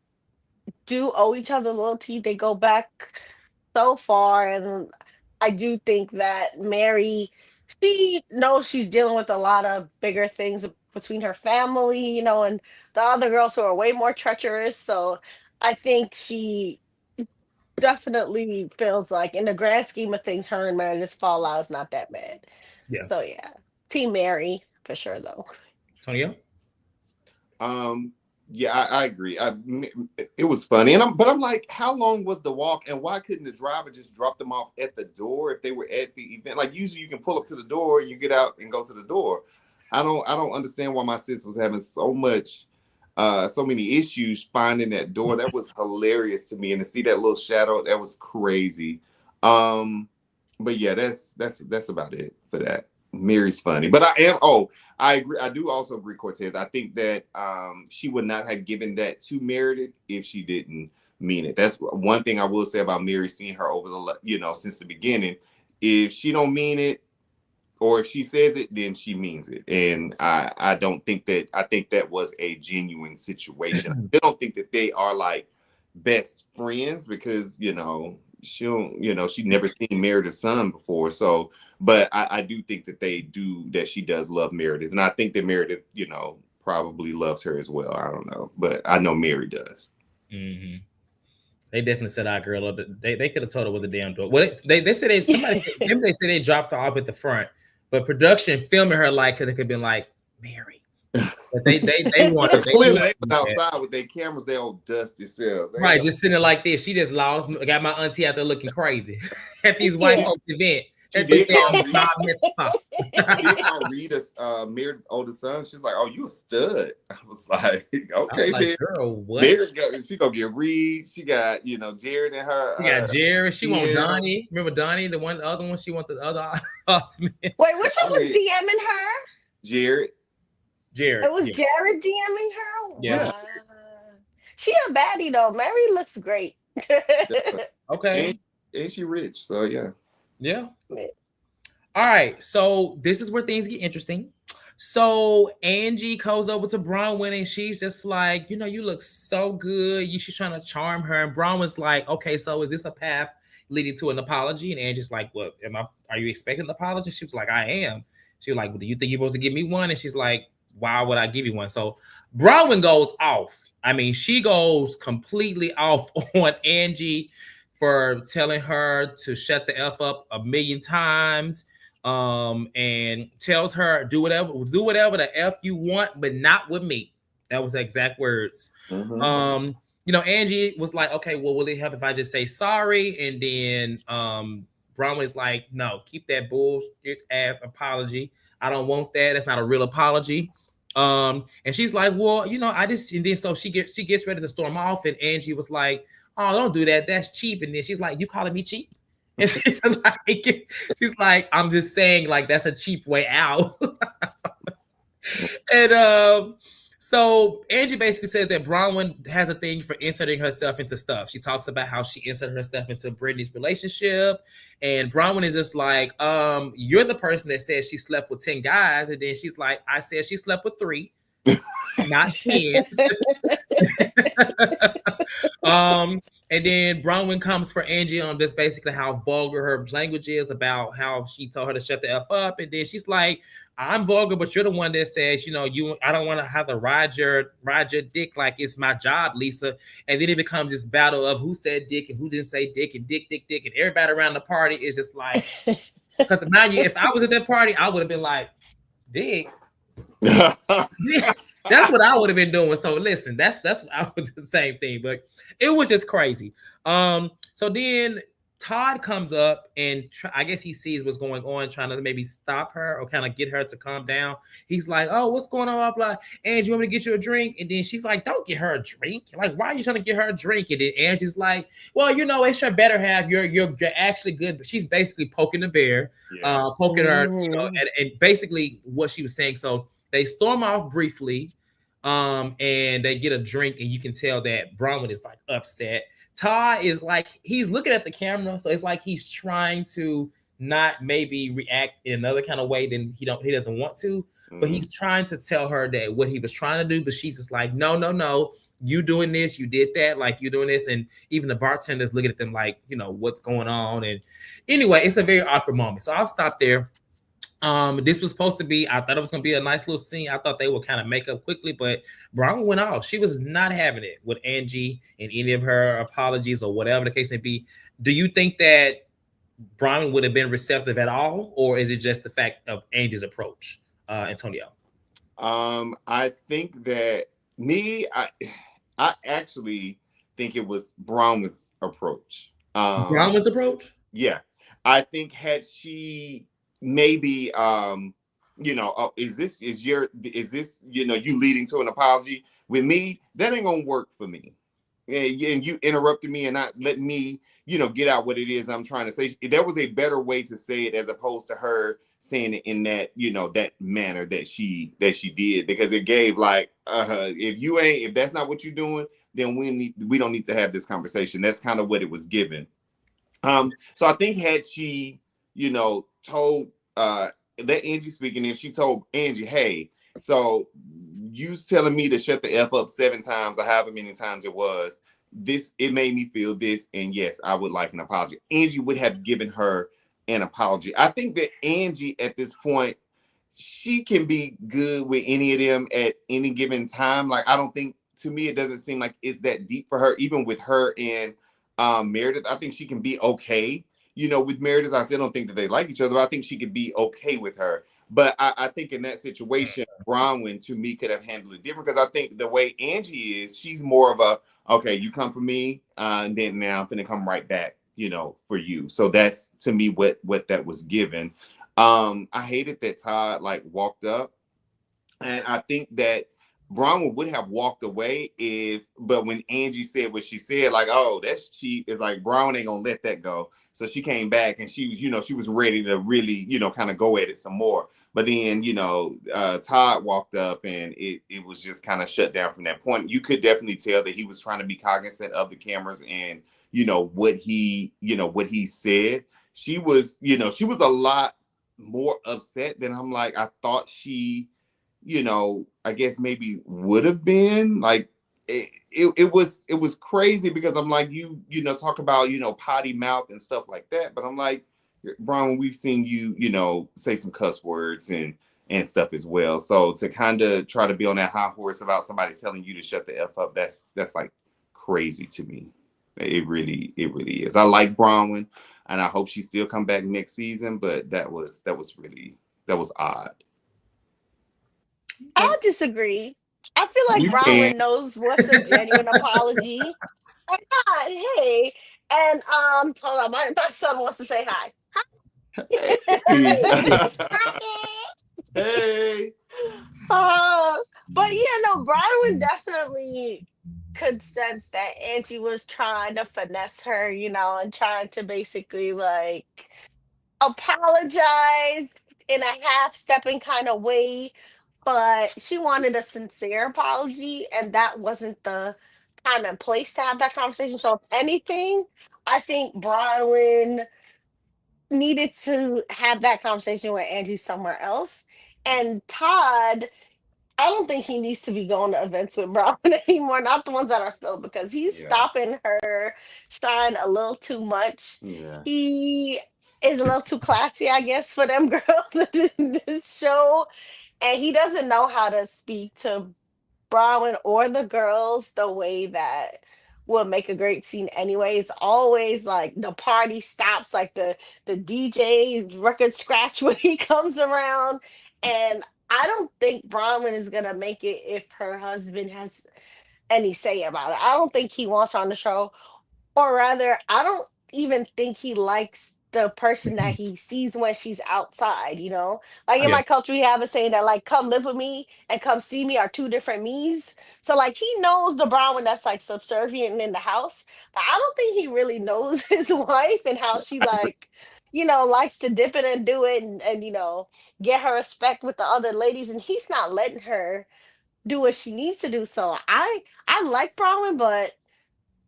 do owe each other loyalty. They go back so far. And I do think that Mary, she knows she's dealing with a lot of bigger things between her family, and the other girls who are way more treacherous. So I think she definitely feels like in the grand scheme of things, her and Meredith's fallout is not that bad. Yeah. So yeah. Team Mary for sure though. Tonio? Yeah, I agree. It was funny, but I'm like, how long was the walk, and why couldn't the driver just drop them off at the door if they were at the event? Like usually, you can pull up to the door, you get out and go to the door. I don't understand why my sister was having so many issues finding that door. That was hilarious to me, and to see that little shadow, that was crazy. But yeah, that's about it for that. Mary's funny, but I agree. I do also agree, Cortez. I think that she would not have given that to Meredith if she didn't mean it. That's one thing I will say about Mary, seeing her over since the beginning. If she don't mean it, or if she says it, then she means it. And I don't think that. I think that was a genuine situation. I still don't think that they are like best friends, because she'd never seen Meredith's son before. So, but I do think that she does love Meredith. And I think that Meredith, probably loves her as well. I don't know, but I know Mary does. Mm-hmm. They definitely said our girl. They could have told her with the damn door. What they said they said they dropped her off at the front, but production filming her like, because it could have been like, Mary. But they wanted clearly they was outside with their cameras, they old dusty selves. Right, just sitting like this. She just lost. Got my auntie out there looking crazy at these white folks event. She did call Rita's Meredith's oldest son. She's like, "Oh, you a stud." I was like, "Okay, like, girl, what?" She gonna get Reed. She got Jared and her. She got Jared. She want Donnie. Remember Donnie, the other one. She want the other. Wait, which one was DMing her? Jared. It was Jared DMing her. Yeah. Wow. She a baddie though. Mary looks great. Okay. And she rich, so yeah. Yeah. All right. So this is where things get interesting. So Angie goes over to Bronwyn and she's just like, you look so good. She's trying to charm her. And Bronwyn's like, okay, so is this a path leading to an apology? And Angie's like, what? Are you expecting an apology? She was like, I am. She was like, well, do you think you're supposed to give me one? And she's like, why would I give you one? So Bronwyn goes off. I mean, she goes completely off on Angie for telling her to shut the F up a million times, and tells her, do whatever the F you want, but not with me. That was the exact words. Mm-hmm. Angie was like, okay, well, will it help if I just say sorry? And then Bronwyn is like, no, keep that bullshit ass apology. I don't want that. That's not a real apology. And she's like, well, and then so she gets ready to storm off, and Angie was like, oh, don't do that. That's cheap. And then she's like, you calling me cheap? And she's like, I'm just saying, like, that's a cheap way out. And so Angie basically says that Bronwyn has a thing for inserting herself into stuff. She talks about how she inserted herself into Brittany's relationship. And Bronwyn is just like, you're the person that says she slept with 10 guys. And then she's like, I said she slept with 3, not 10. And then Bronwyn comes for Angie on this, basically how vulgar her language is, about how she told her to shut the F up. And then she's like, I'm vulgar, but you're the one that says, I don't want to have to ride your dick like it's my job, Lisa. And then it becomes this battle of who said dick and who didn't say dick, and dick. And everybody around the party is just like, because mind you, if I was at that party, I would have been like, dick. That's what I would have been doing. So listen, that's what I would do, the same thing, but it was just crazy. So then Todd comes up and I guess he sees what's going on, trying to maybe stop her or kind of get her to calm down. He's like, oh, what's going on? Blah. Angie, you want me to get you a drink? And then she's like, don't get her a drink. Like, why are you trying to get her a drink? And then Angie's like, well, it's your better half. You're actually good. But she's basically poking the bear, poking her, and basically what she was saying. So they storm off briefly, and they get a drink, and you can tell that Bronwyn is like upset. Todd is like, he's looking at the camera, so it's like he's trying to not maybe react in another kind of way than he doesn't want to, but he's trying to tell her that what he was trying to do, but she's just like, no, you doing this, you did that, like you doing this, and even the bartender's looking at them like, what's going on. And anyway, it's a very awkward moment, so I'll stop there. This was supposed to be, I thought it was going to be a nice little scene. I thought they would kind of make up quickly, but Bronwyn went off. She was not having it with Angie and any of her apologies or whatever the case may be. Do you think that Bronwyn would have been receptive at all, or is it just the fact of Angie's approach, Antonio? I think that Me, I actually think it was Braun's approach. Brahman's approach? Yeah, I think had she maybe is this you leading to an apology with me, that ain't gonna work for me. And you interrupted me and not letting me get out what it is I'm trying to say. There was a better way to say it as opposed to her saying it in that that manner that she did, because it gave like if that's not what you're doing, then we don't need to have this conversation. That's kind of what it was given. So I think had she, told let Angie speak, and if she told Angie, hey, so you telling me to shut the F up 7 times or however many times it was, it made me feel this, and yes, I would like an apology. Angie would have given her an apology. I think that Angie at this point, she can be good with any of them at any given time. Like, I don't think, to me, it doesn't seem like it's that deep for her, even with her and Meredith. I think she can be okay. With Meredith, I still don't think that they like each other, but I think she could be okay with her. But I think in that situation, Bronwyn, to me, could have handled it different, because I think the way Angie is, she's more of a, okay, you come for me, and then now I'm going to come right back, for you. So that's, to me, what that was given. I hated that Todd walked up, and I think that Bronwyn would have walked away but when Angie said what she said, like, oh, that's cheap, it's like Bronwyn ain't gonna let that go. So she came back and she was, she was ready to really, kind of go at it some more. But then, Todd walked up and it was just kind of shut down from that point. You could definitely tell that he was trying to be cognizant of the cameras and, what he said. She was a lot more upset than I thought she, I guess maybe would have been. Like, it was crazy, because I'm like, talk about, potty mouth and stuff like that. But I'm like, Brian, we've seen you, say some cuss words and stuff as well. So to kind of try to be on that high horse about somebody telling you to shut the F up, that's like crazy to me. It really is. I like Bronwyn, and I hope she still come back next season, but that was odd. I disagree. I feel like You can. Bronwyn knows what's a genuine apology. Like, God, hey, and hold on, my son wants to say hi. Hey. Hi. Hey. But no, Bronwyn definitely could sense that Angie was trying to finesse her, and trying to basically apologize in a half-stepping kind of way, but she wanted a sincere apology, and that wasn't the time and place to have that conversation. So, if anything, I think Bronwyn needed to have that conversation with Andrew somewhere else. And Todd, I don't think he needs to be going to events with Bronwyn anymore, not the ones that are filled, because he's stopping her shine a little too much. Yeah. He is a little too classy, I guess, for them girls in this show. And he doesn't know how to speak to Bronwyn or the girls the way that would make a great scene anyway. It's always like the party stops, like the DJ record scratch when he comes around. And I don't think Bronwyn is gonna make it if her husband has any say about it. I don't think he wants her on the show, or rather, I don't even think he likes the person that he sees when she's outside, Like, in Yeah. my culture, we have a saying that, like, come live with me and come see me are two different me's. So, like, he knows the Brown that's like subservient in the house, but I don't think he really knows his wife and how she likes to dip it and do it, and get her respect with the other ladies, and he's not letting her do what she needs to do. So I like Bronwyn, but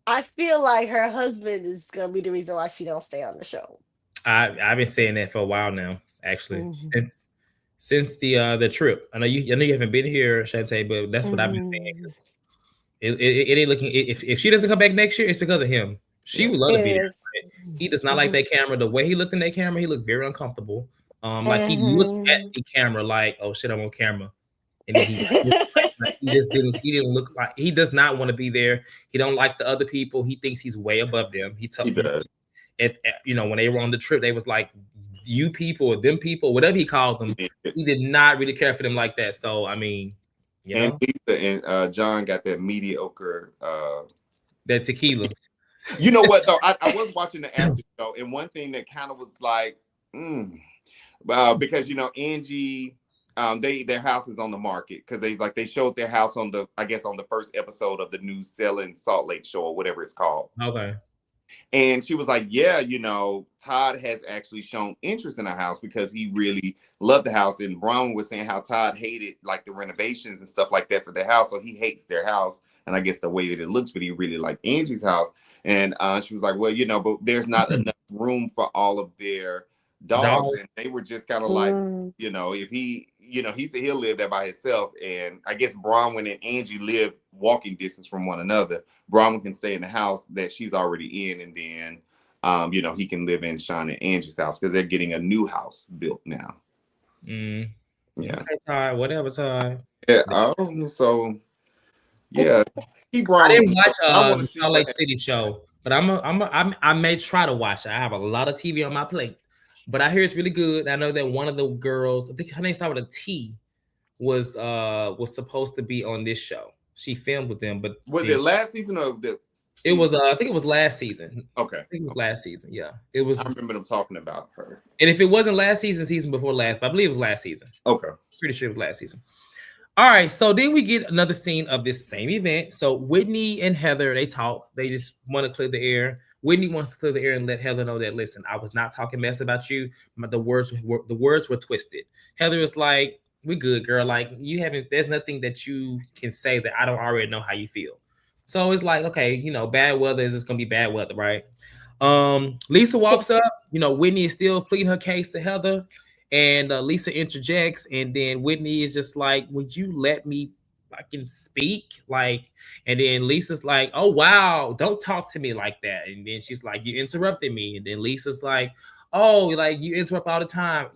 I feel like her husband is gonna be the reason why she don't stay on the show. I've been saying that for a while now, actually, Mhm. since the trip. I know you haven't been here, Shantae, but that's what I've been saying. Mhm. 'Cause it ain't looking. If she doesn't come back next year, it's because of him. She would love to It be there. is. But he does not like that camera. The way he looked in that camera, he looked very uncomfortable. Like he looked at Mhm. the camera like, oh shit, I'm on camera. And then he just didn't. He didn't look like, he does not want to be there. He don't like the other people. He thinks he's way above them. He He told does. when they were on the trip, they was like, you people or them people, whatever he called them. He did not really care for them like that. So I mean, And Lisa and John got that mediocre that tequila. You know what though? I was watching the after show, and one thing that kind of was like, because Angie, their house is on the market because they showed their house on the first episode of the new Selling Salt Lake show or whatever it's called. Okay. And she was like, yeah, Todd has actually shown interest in our house because he really loved the house. And Brown was saying how Todd hated like the renovations and stuff like that for their house. So he hates their house. And I guess the way that it looks, but he really liked Angie's house. And she was like, well, but there's not enough room for all of their dogs. And they were just kind of like, if he said he'll live there by himself. And I guess Bronwyn and Angie live walking distance from one another. Bronwyn can stay in the house that she's already in. And then, he can live in Sean and Angie's house because they're getting a new house built now. Yeah. Okay, Todd, whatever, Todd. Yeah. Yeah. I didn't watch the Salt Lake City show, but I may try to watch it. I have a lot of TV on my plate. But I hear it's really good. I know that one of the girls, I think her name started with a T, was supposed to be on this show. She filmed with them, but was it last season or the? It was. I think it was last season. Okay, I think it was last season. Yeah, it was. I remember them talking about her. And if it wasn't last season before last, but I believe it was last season. Okay, pretty sure it was last season. All right, so then we get another scene of this same event. So Whitney and Heather, they talk. They just want to clear the air. Whitney wants to clear the air and let Heather know that, listen, I was not talking mess about you. The words were twisted. Heather is like, we good, girl. Like, there's nothing that you can say that I don't already know how you feel. So it's like, okay, bad weather is just going to be bad weather, right? Lisa walks up. Whitney is still pleading her case to Heather. And Lisa interjects. And then Whitney is just like, would you let me fucking speak? Like, and then Lisa's like, oh wow, don't talk to me like that. And then she's like, you interrupted me. And then Lisa's like, oh, like you interrupt all the time.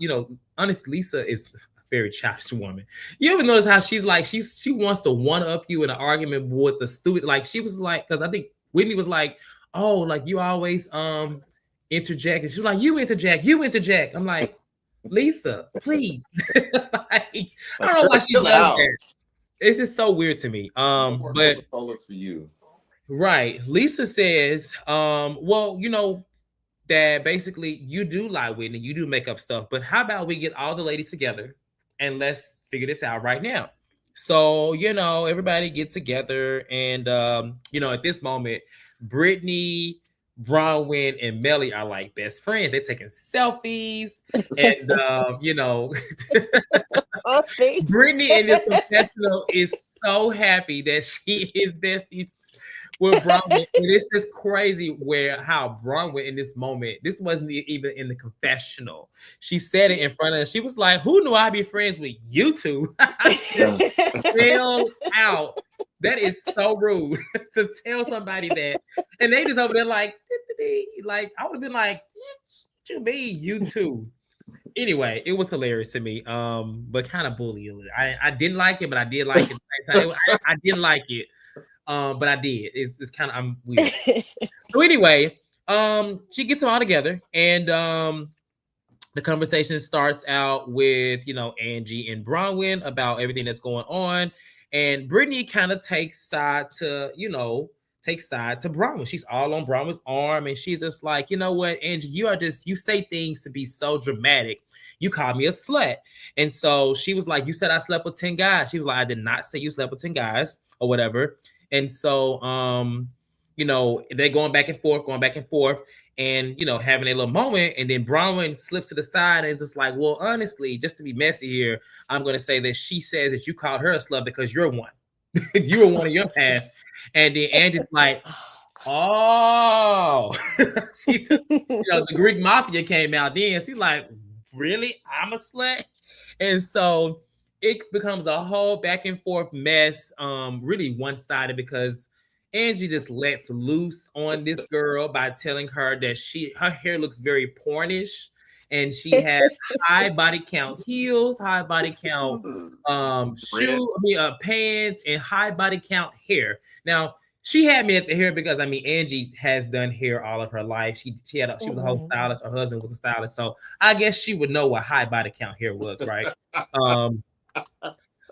Honestly, Lisa is a very childish woman. You ever notice how she's like, she wants to one up you in an argument with the stupid, like she was like, because I think Whitney was like, oh, like you always interject. And she was like, you interject. I'm like, Lisa, please. Like, I don't know why she does that. It's just so weird to me. But for you. Right. Lisa says, well, that basically you do lie, Whitney, you do make up stuff, but how about we get all the ladies together and let's figure this out right now. So, everybody get together and at this moment, Brittany, Bronwyn, and Melly are like best friends. They're taking selfies and Brittany in this confessional is so happy that she is besties with Bronwyn. And it's just crazy how Bronwyn in this moment, this wasn't even in the confessional. She said it in front of her. She was like, who knew I'd be friends with you two? Fell out. That is so rude to tell somebody that. And they just over there like I would have been like, what you mean, you two? Anyway, it was hilarious to me, but kind of bully. I didn't like it, but I did like it. I didn't like it, but I did. It's kind of, I'm weird. So anyway, she gets them all together, and the conversation starts out with Angie and Bronwyn about everything that's going on, and Brittany kind of takes side to Bronwyn. She's all on Bronwyn's arm, and she's just like, you know what, Angie, you say things to be so dramatic. You called me a slut. And so she was like, you said I slept with 10 guys. She was like, I did not say you slept with 10 guys or whatever. And so, they're going back and forth and, having a little moment. And then Bronwyn slips to the side and is just like, well, honestly, just to be messy here, I'm going to say that she says that you called her a slut because you're one. You were one of your past. And then Angie's like, oh, the Greek mafia came out then. She's like, really? I'm a slut? And so it becomes a whole back and forth mess, really one-sided, because Angie just lets loose on this girl by telling her that her hair looks very pornish, and she has high body count heels, high body count pants, and high body count hair. Now, she had me at the hair because Angie has done hair all of her life. She was a whole stylist. Her husband was a stylist, so I guess she would know what high body count hair was, right?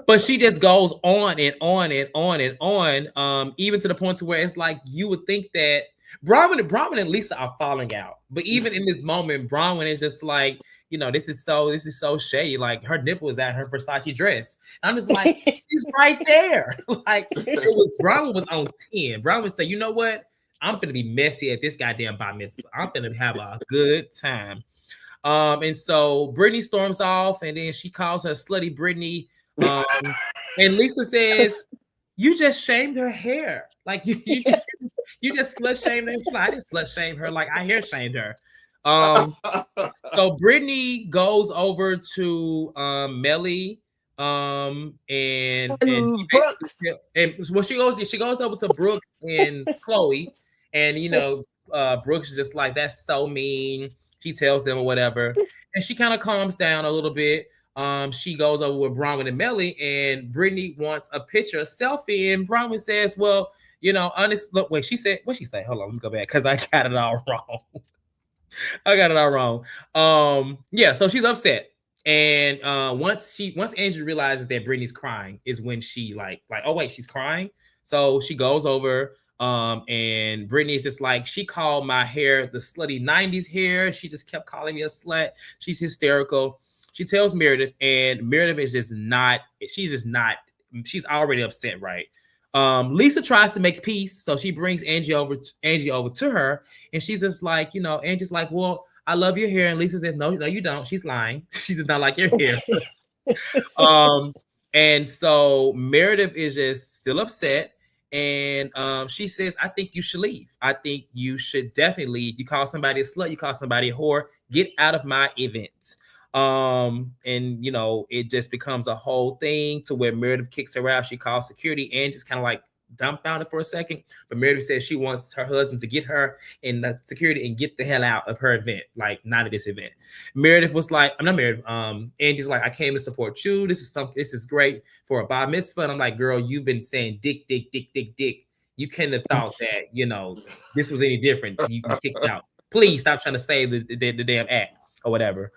But she just goes on and on and on and on, even to the point to where it's like you would think that Bronwyn and Lisa are falling out. But even in this moment, Bronwyn is just like, this is so shady. Like her nipple is at her Versace dress. I'm just like, she's right there. Like Bronwyn was on 10. Bronwyn said, you know what? I'm gonna be messy at this goddamn bar mitzvah. I'm gonna have a good time. And so Brittany storms off, and then she calls her slutty Brittany. And Lisa says, "You just shamed her hair. Like you just slut shamed her." She's like, "I didn't slut shame her. Like I hair shamed her." So Brittany goes over to Melly, and she Brooks. and well, she goes over to Brooks and Chloe, and Brooks is just like, "That's so mean." She tells them or whatever, and she kind of calms down a little bit. She goes over with Bronwyn and Melly, and Brittany wants a picture, a selfie, and Bronwyn says, "Well, honest." Look, wait, she said, what she say? Hold on, let me go back because I got it all wrong. I got it all wrong. Yeah, so she's upset, and once Angie realizes that Brittany's crying, is when she like, oh wait, she's crying. So she goes over. And Brittany is just like, she called my hair the slutty 90s hair. She just kept calling me a slut. She's hysterical. She tells Meredith, and Meredith is just not, she's already upset, right? Lisa tries to make peace, so she brings Angie over to her, and she's just like, Angie's like, well, I love your hair. And Lisa says, no, you don't. She's lying. She does not like your hair. And so Meredith is just still upset. And she says, I think you should leave. I think you should definitely leave. You call somebody a slut, you call somebody a whore, get out of my event. And it just becomes a whole thing to where Meredith kicks her out. She calls security and just kind of like dumbfounded for a second. But Meredith says she wants her husband to get her in the security and get the hell out of her event, like not at this event. Meredith was like, I'm not Meredith. Angie's like, I came to support you. This is great for a bar mitzvah. And I'm like, girl, you've been saying dick. You couldn't have thought that, this was any different. You kicked out. Please stop trying to save the damn act or whatever.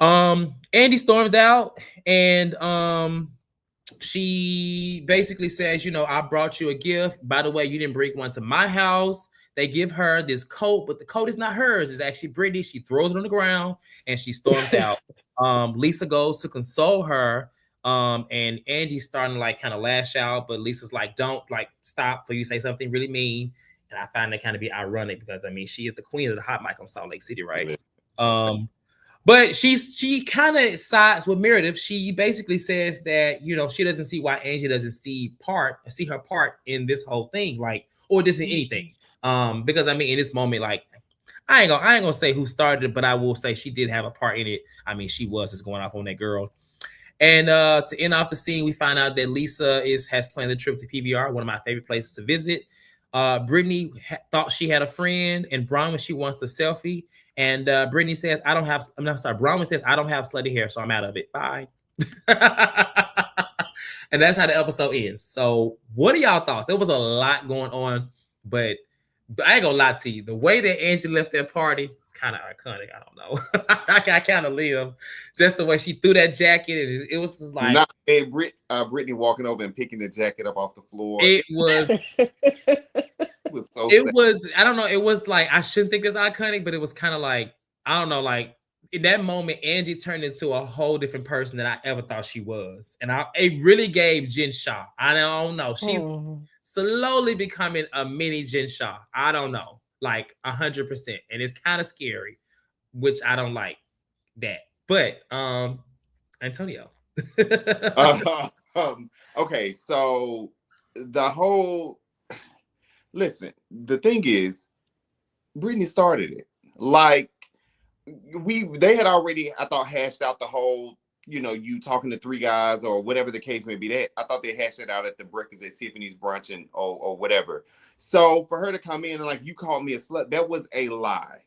Andy storms out, and she basically says, I brought you a gift. By the way, you didn't bring one to my house. They give her this coat, but the coat is not hers. It's actually Brittany. She throws it on the ground and she storms out. Lisa goes to console her. And Angie's starting to like kind of lash out, but Lisa's like, don't like stop before you say something really mean. And I find that kind of be ironic because she is the queen of the hot mic on Salt Lake City, right? But she kind of sides with Meredith. She basically says that, she doesn't see why Angie doesn't see her part in this whole thing, like, or this is anything. Because in this moment, like, I ain't gonna say who started it, but I will say she did have a part in it. She was just going off on that girl. And to end off the scene, we find out that Lisa has planned the trip to PBR, one of my favorite places to visit. Brittany thought she had a friend, and Bronwyn, she wants a selfie. And Brittany says, Bronwyn says, I don't have slutty hair, so I'm out of it. Bye. And that's how the episode ends. So what are y'all thoughts? There was a lot going on, but I ain't gonna lie to you. The way that Angie left that party is kind of iconic. I don't know. I kind of live. Just the way she threw that jacket. It was just like... Brittany walking over and picking the jacket up off the floor. It was... It was so it sad. Was, I don't know, it was like, I shouldn't think it's iconic, but it was kind of like, I don't know, like in that moment, Angie turned into a whole different person than I ever thought she was. And it really gave Jen Shah. I don't know. She's slowly becoming a mini Jen Shah. I don't know, like 100%. And it's kind of scary, which I don't like that. But Antonio. Okay, so the whole... Listen, the thing is, Brittany started it. Like, they had already, I thought, hashed out the whole, you talking to three guys or whatever the case may be. I thought they hashed it out at the breakfast at Tiffany's brunch or whatever. So for her to come in and like, you called me a slut, that was a lie.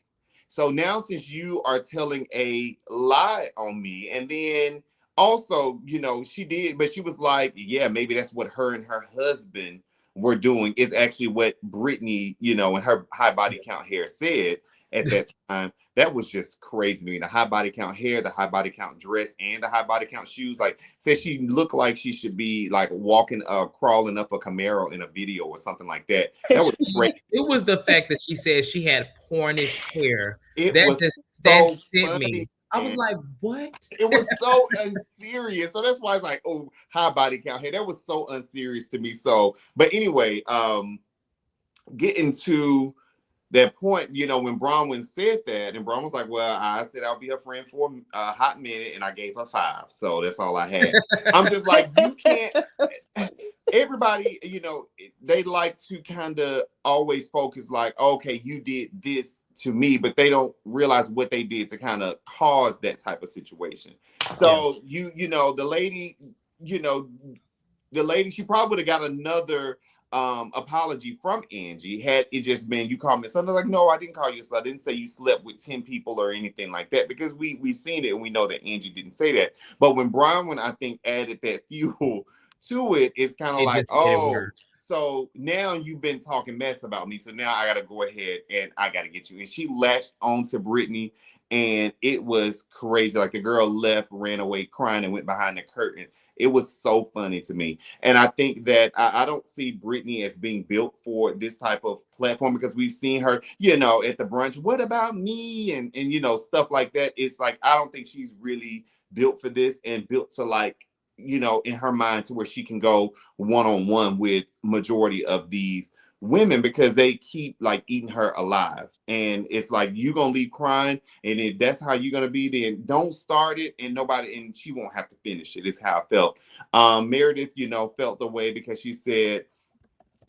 So now since you are telling a lie on me, and then also, she did, but she was like, yeah, maybe that's what her and her husband were doing, is actually what Brittany, and her high body count hair said. at that time. That was just crazy to me. The high body count hair, the high body count dress, and the high body count shoes. Like, said she looked like she should be like walking, crawling up a Camaro in a video or something like that. That was great. It was the fact that she said she had pornish hair. It That was just that so sent funny. me. I was like, what? It was so unserious. So that's why it's like, oh, high body count hair. That was so unserious to me. So, but anyway, getting to that point, you know, when Bronwyn said that, and Bronwyn was like, well, I said I'll be her friend for a hot minute, and I gave her 5. So that's all I had. I'm just like, you can't. Everybody, you know, they like to kind of always focus like, okay, you did this to me, but they don't realize what they did to kind of cause that type of situation. So you know, the lady, you know, the lady, she probably would have got another apology from Angie had it just been, you called me something like, no, I didn't call you a slut. I didn't say you slept with 10 people or anything like that, because we've seen it and we know that Angie didn't say that. But when Bronwyn, I think, added that fuel to it, it's kind of like, just made it oh, worse. so now you've been talking mess about me, so now I gotta go ahead and I gotta get you. And she latched onto Brittany, and it was crazy. Like, the girl left, ran away crying, and went behind the curtain. It was so funny to me. And I think that I don't see Brittany as being built for this type of platform, because we've seen her, you know, at the brunch, what about me? And you know, stuff like that. It's like, I don't think she's really built for this, and built to, like, you know, in her mind, to where she can go one-on-one with majority of these women, because they keep like eating her alive. And it's like, you gonna leave crying, and if that's how you're gonna be, then don't start it, and nobody, and she won't have to finish it, is how I felt. Meredith, you know, felt the way because she said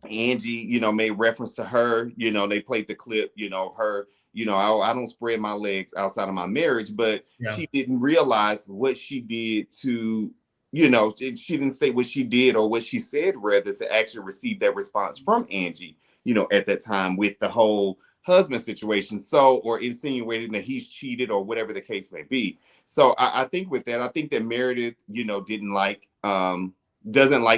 Angie, you know, made reference to her. You know, they played the clip, you know, her, you know, I don't spread my legs outside of my marriage, but she didn't realize what she did to, you know, she didn't say what she did, or what she said, rather, to actually receive that response from Angie, you know, at that time, with the whole husband situation. So, or insinuating that he's cheated, or whatever the case may be. So I think with that, I think that Meredith, you know, doesn't like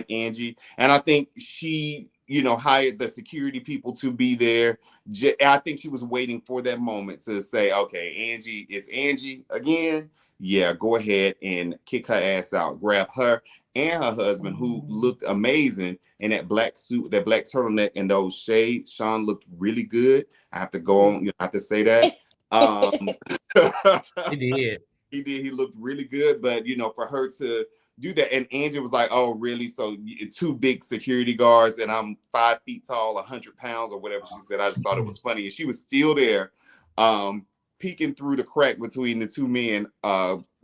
Angie. And I think she, you know, hired the security people to be there. I think she was waiting for that moment to say, okay, Angie is Angie again. Yeah, go ahead and kick her ass out. Grab her and her husband, who looked amazing in that black suit, that black turtleneck, and those shades. Sean looked really good. I have to go on, you know, I have to say that. He did. He did. He looked really good. But, you know, for her to do that, and Angie was like, oh, really? So 2 big security guards, and I'm 5 feet tall, 100 pounds, or whatever she said. I just thought it was funny. And she was still there, peeking through the crack between the 2 men,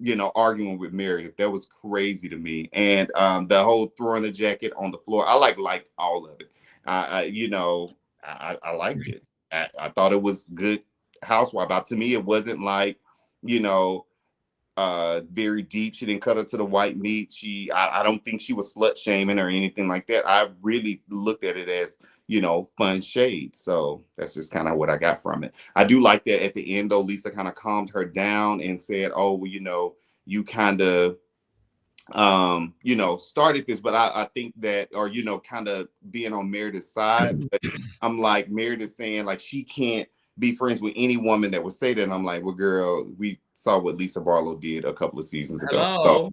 you know, arguing with Meredith. That was crazy to me. And the whole throwing the jacket on the floor, I liked all of it. You know, I liked it. I thought it was good housewife. But to me, it wasn't like, you know, very deep. She didn't cut her to the white meat. I don't think she was slut shaming or anything like that. I really looked at it as, you know, fun shade. So that's just kind of what I got from it. I do like that at the end, though, Lisa kind of calmed her down and said, oh, well, you know, you kind of you know, started this, but I think that, or, you know, kind of being on Meredith's side. But I'm like, Meredith saying like she can't be friends with any woman that would say that. And I'm like, well, girl, we saw what Lisa Barlow did a couple of seasons ago.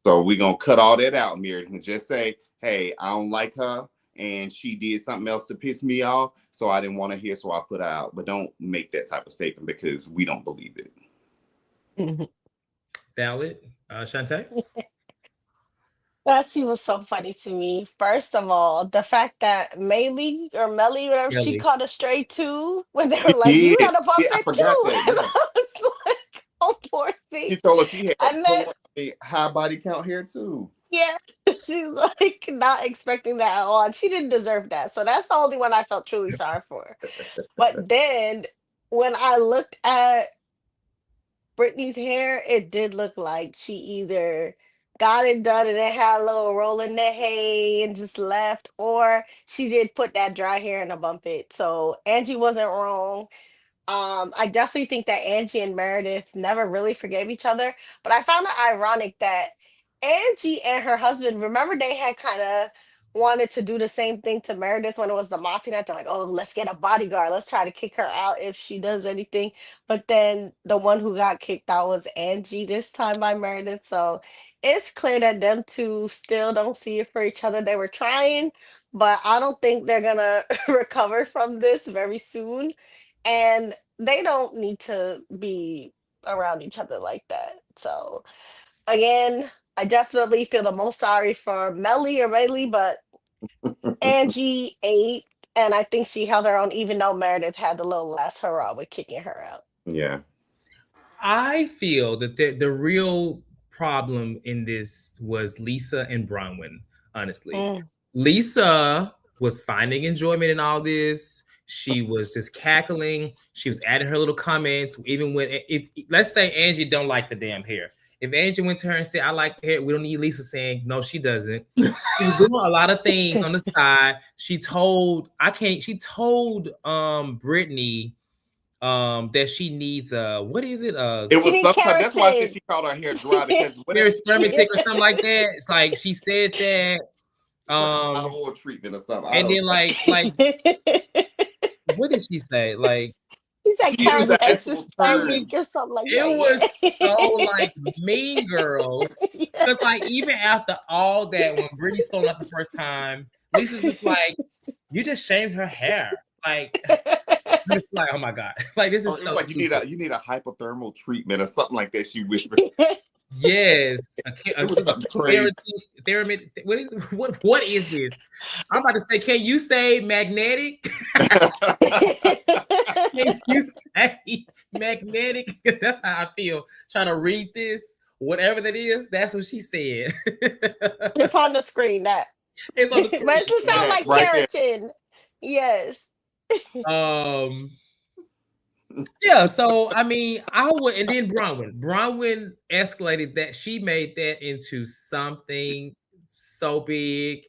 So we're gonna cut all that out, Meredith, and just say, hey, I don't like her, and she did something else to piss me off, so I didn't want to hear, so I put her out. But don't make that type of statement, because we don't believe it. Valid. Shantae? That scene was so funny to me. First of all, the fact that Maylee or Melly, whatever, she Kelly. caught a stray too, when they were She like, "You did. gotta bump Yeah, I it forgot too," that. and Yeah. I was like, "Oh, poor thing." She told us she had And then, a high body count hair too. yeah, she's like not expecting that at all. And she didn't deserve that. So that's the only one I felt truly sorry for. But then when I looked at Britney's hair, it did look like she either got it done and then had a little roll in the hay and just left, or she did put that dry hair and a bump it. So Angie wasn't wrong. I definitely think that Angie and Meredith never really forgave each other, but I found it ironic that Angie and her husband, remember they had kind of wanted to do the same thing to Meredith when it was the mafia night. They're like, oh, let's get a bodyguard. Let's try to kick her out if she does anything. But then the one who got kicked out was Angie this time by Meredith. So it's clear that them two still don't see it for each other. They were trying, but I don't think they're gonna recover from this very soon. And they don't need to be around each other like that. So again, I definitely feel the most sorry for Melly or Riley, but Angie ate, and I think she held her own, even though Meredith had the little last hurrah with kicking her out. Yeah. I feel that the real problem in this was Lisa and Bronwyn, honestly. Lisa was finding enjoyment in all this. She was just cackling. She was adding her little comments. Even when, let's say Angie don't like the damn hair. If Angie went to her and said, I like the hair, we don't need Lisa saying, no, she doesn't. She was doing a lot of things on the side. She told Brittany that she needs what is it? It was sometimes that's why I said she called her hair dry, because whatever spermatic or something like that. It's like she said that oil treatment or something. And then like what did she say? Like he's like spermic or something like that. It was so like Mean Girls. Because like even after all that, when Brittany stole up the first time, Lisa's just like, you just shaved her hair. Like it's like, oh my god, like this is so like you need a hypothermal treatment or something like that. She whispered. Yes, therapy. What is this? I'm about to say, can you say magnetic? Can you say magnetic? That's how I feel trying to read this. Whatever that is, that's what she said. It's on the screen. That it's on the screen. But it sounds like keratin. Yes. Yeah, so I mean, I would, and then Bronwyn escalated that. She made that into something so big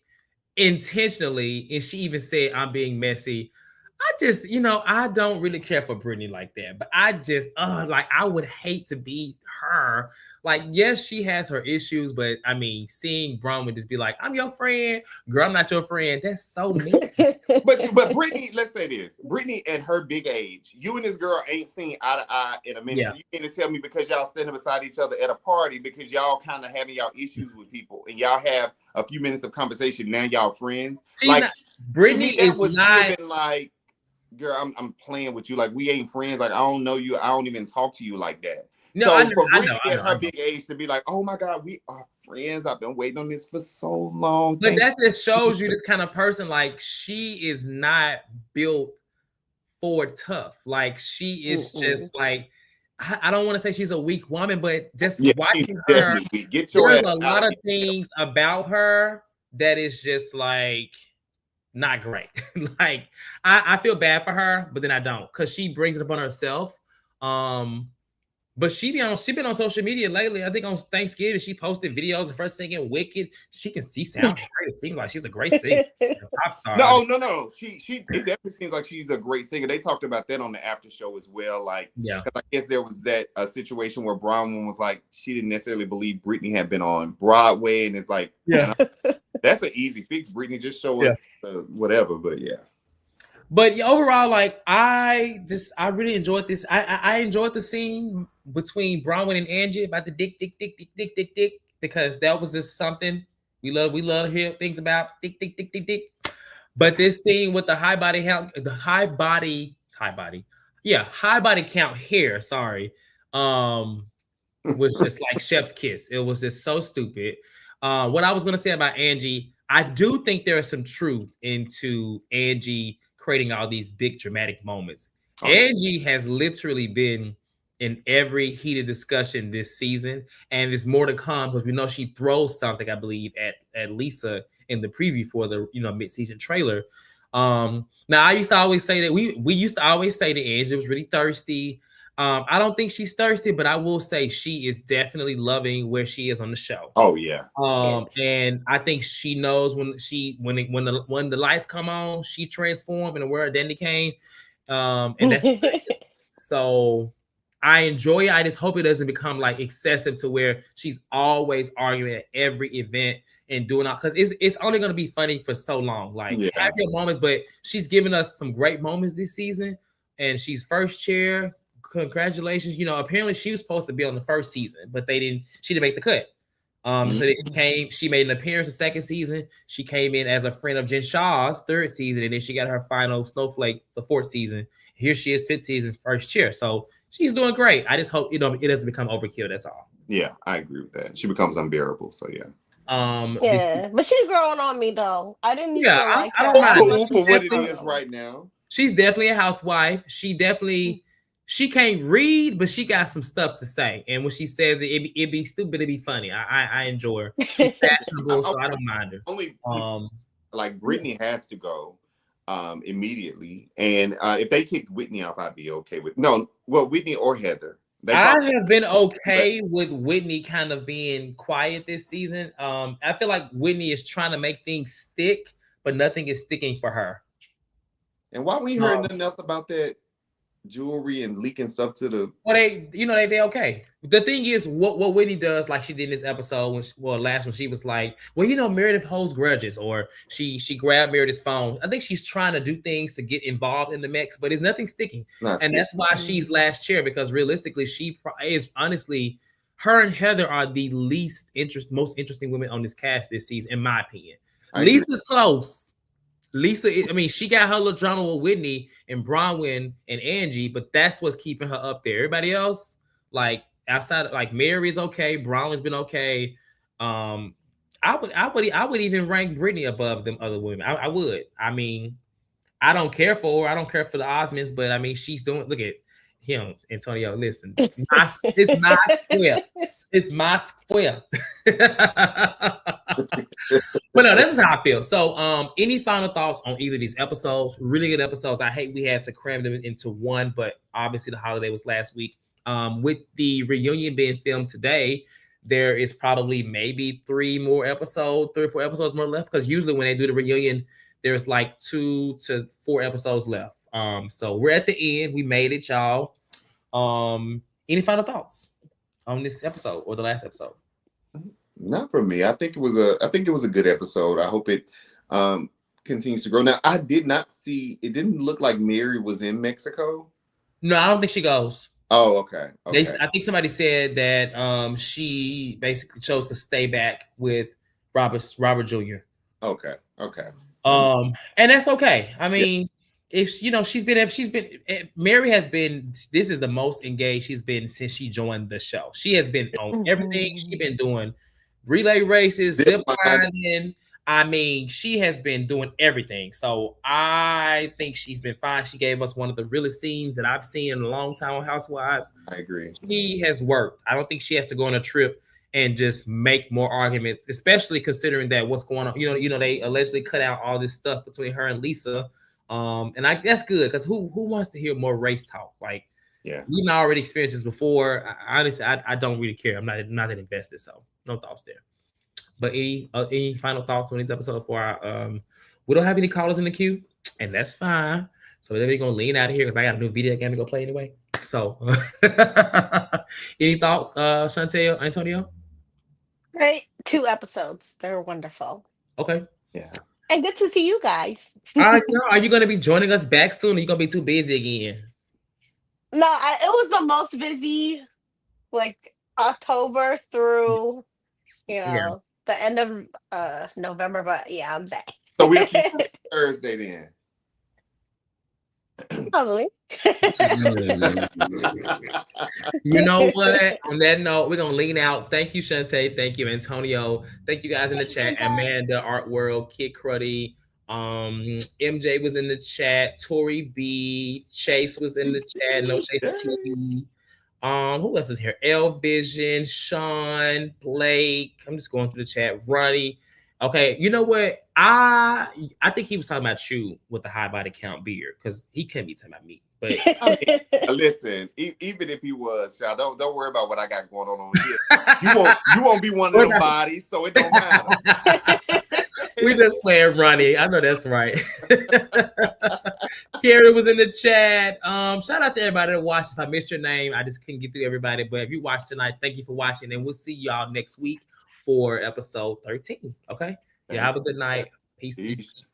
intentionally, and she even said, I'm being messy. I just, I don't really care for Brittany like that, but I just, like, I would hate to be her. Like, yes, she has her issues, but I mean, seeing Bronwyn just be like, I'm your friend, girl, I'm not your friend. That's so mean. but Brittany, let's say this. Brittany at her big age, you and this girl ain't seen eye to eye in a minute. Yeah. So you can't tell me because y'all standing beside each other at a party because y'all kind of having y'all issues with people and y'all have a few minutes of conversation. Now y'all friends. Brittany is not even like, girl, I'm playing with you. Like, we ain't friends. Like, I don't know you. I don't even talk to you like that. No, so I know, for Brittany at her big age to be like, oh my God, we are friends. I've been waiting on this for so long. But that just shows you this kind of person. Like, she is not built for tough. Like, she is just like, I don't want to say she's a weak woman, but just watching her, there's a lot of things about her that is just like not great. Like, I feel bad for her, but then I don't, because she brings it upon herself. But she been on social media lately. I think on Thanksgiving she posted videos of her singing "Wicked." She sounds great. It seems like she's a great singer, pop star. No. It definitely seems like she's a great singer. They talked about that on the after show as well. Like, because I guess there was that situation where Bronwyn was like, she didn't necessarily believe Britney had been on Broadway, and it's like, that's an easy fix. Britney, just show us whatever. But yeah. But overall, like, I really enjoyed this. I enjoyed the scene between Bronwyn and Angie about the dick, because that was just something we love to hear things about dick. But this scene with the high body count here, was just like chef's kiss. It was just so stupid. What I was gonna say about Angie, I do think there is some truth into Angie creating all these big dramatic moments. Angie has literally been in every heated discussion this season, and there's more to come because we know she throws something, I believe, at Lisa in the preview for the mid-season trailer. Now I used to always say that we used to always say that Angie was really thirsty. I don't think she's thirsty, but I will say she is definitely loving where she is on the show. Oh yeah. And I think she knows when the lights come on, she transforms and where her identity came. And that's so I enjoy it. I just hope it doesn't become like excessive to where she's always arguing at every event and doing all, because it's only going to be funny for so long. Like have your moments, but she's given us some great moments this season, and she's first chair. Congratulations. You know, apparently she was supposed to be on the first season, but she didn't make the cut. So she made an appearance the second season. She came in as a friend of Jen Shaw's third season, and then she got her final snowflake the fourth season. Here she is, fifth season's first chair. So she's doing great. I just hope it doesn't become overkill. That's all. Yeah, I agree with that. She becomes unbearable. So yeah. But she's growing on me though. I didn't used to like her. I don't mind for what it is right now. She's definitely a housewife. She can't read, but she got some stuff to say. And when she says it be stupid, it be funny. I enjoy her. She's fashionable, so I don't mind her. Only like Brittany has to go immediately. And if they kicked Whitney off, I'd be okay with Whitney or Heather. I have been okay with Whitney kind of being quiet this season. I feel like Whitney is trying to make things stick, but nothing is sticking for her. And why we heard nothing else about that jewelry and leaking stuff to the they okay. The thing is what Whitney does, like she did in this episode last when she was like, Meredith holds grudges, or she grabbed Meredith's phone. I think she's trying to do things to get involved in the mix, but it's nothing sticking. That's why she's last chair, because realistically she is honestly, her and Heather are the most interesting women on this cast this season, in my opinion. Lisa's close. Lisa, she got her little drama with Whitney and Bronwyn and Angie, but that's what's keeping her up there. Everybody else, like outside, like Mary's okay, Bronwyn's been okay. I would even rank Brittany above them other women. I would. I don't care for her. I don't care for the Osmonds, but she's doing. Look at him, Antonio. Listen, it's my square. It's my square. But no, this is how I feel. So, any final thoughts on either of these episodes? Really good episodes. I hate we had to cram them into one, but obviously the holiday was last week. With the reunion being filmed today, there is probably maybe 3 or 4 episodes more left, because usually when they do the reunion, there's like 2 to 4 episodes left. So we're at the end. We made it, y'all. Any final thoughts on this episode or the last episode? Not for me. I think it was a good episode. I hope it continues to grow. Now, I did not see. It didn't look like Mary was in Mexico. No, I don't think she goes. Oh, okay. I think somebody said that she basically chose to stay back with Robert Jr. Okay. And that's okay. If Mary has been, this is the most engaged she's been since she joined the show. She has been on everything. She's been doing relay races, zip lining. She has been doing everything. So I think she's been fine. She gave us one of the realest scenes that I've seen in a long time on Housewives. I agree. She has worked. I don't think she has to go on a trip and just make more arguments, especially considering that what's going on. They allegedly cut out all this stuff between her and Lisa. That's good, because who wants to hear more race talk? Like, we've already experienced this before. Honestly, I don't really care. I'm not that invested, so no thoughts there. But any final thoughts on this episode before we don't have any callers in the queue, and that's fine. So then we're gonna lean out of here because I got a new video game to go play anyway. So any thoughts, Chantel, Antonio? Right, 2 episodes. They're wonderful. Okay. Yeah. And good to see you guys. Are you going to be joining us back soon? Or are you going to be too busy again? No, it was the most busy, like October through, the end of November. But yeah, I'm back. So we'll see you Thursday then. Probably. You know what? On that note, we're gonna lean out. Thank you, Shantae. Thank you, Antonio. Thank you guys in the chat. Amanda, Art World, Kid Cruddy, MJ was in the chat. Tori B, Chase was in the chat. No Chase TV. Who else is here? L Vision, Sean, Blake. I'm just going through the chat. Ronnie. Okay, you know what? I think he was talking about you with the high body count beard, because he couldn't be talking about me. But I mean, listen, even if he was, child, don't worry about what I got going on over here. You won't be one of them bodies, so it don't matter. We just playing Ronnie. I know that's right. Carrie was in the chat. Shout out to everybody that watched. If I missed your name, I just couldn't get through everybody. But if you watched tonight, thank you for watching, and we'll see y'all next week for episode 13. Okay. Yeah. Have a good night. Peace.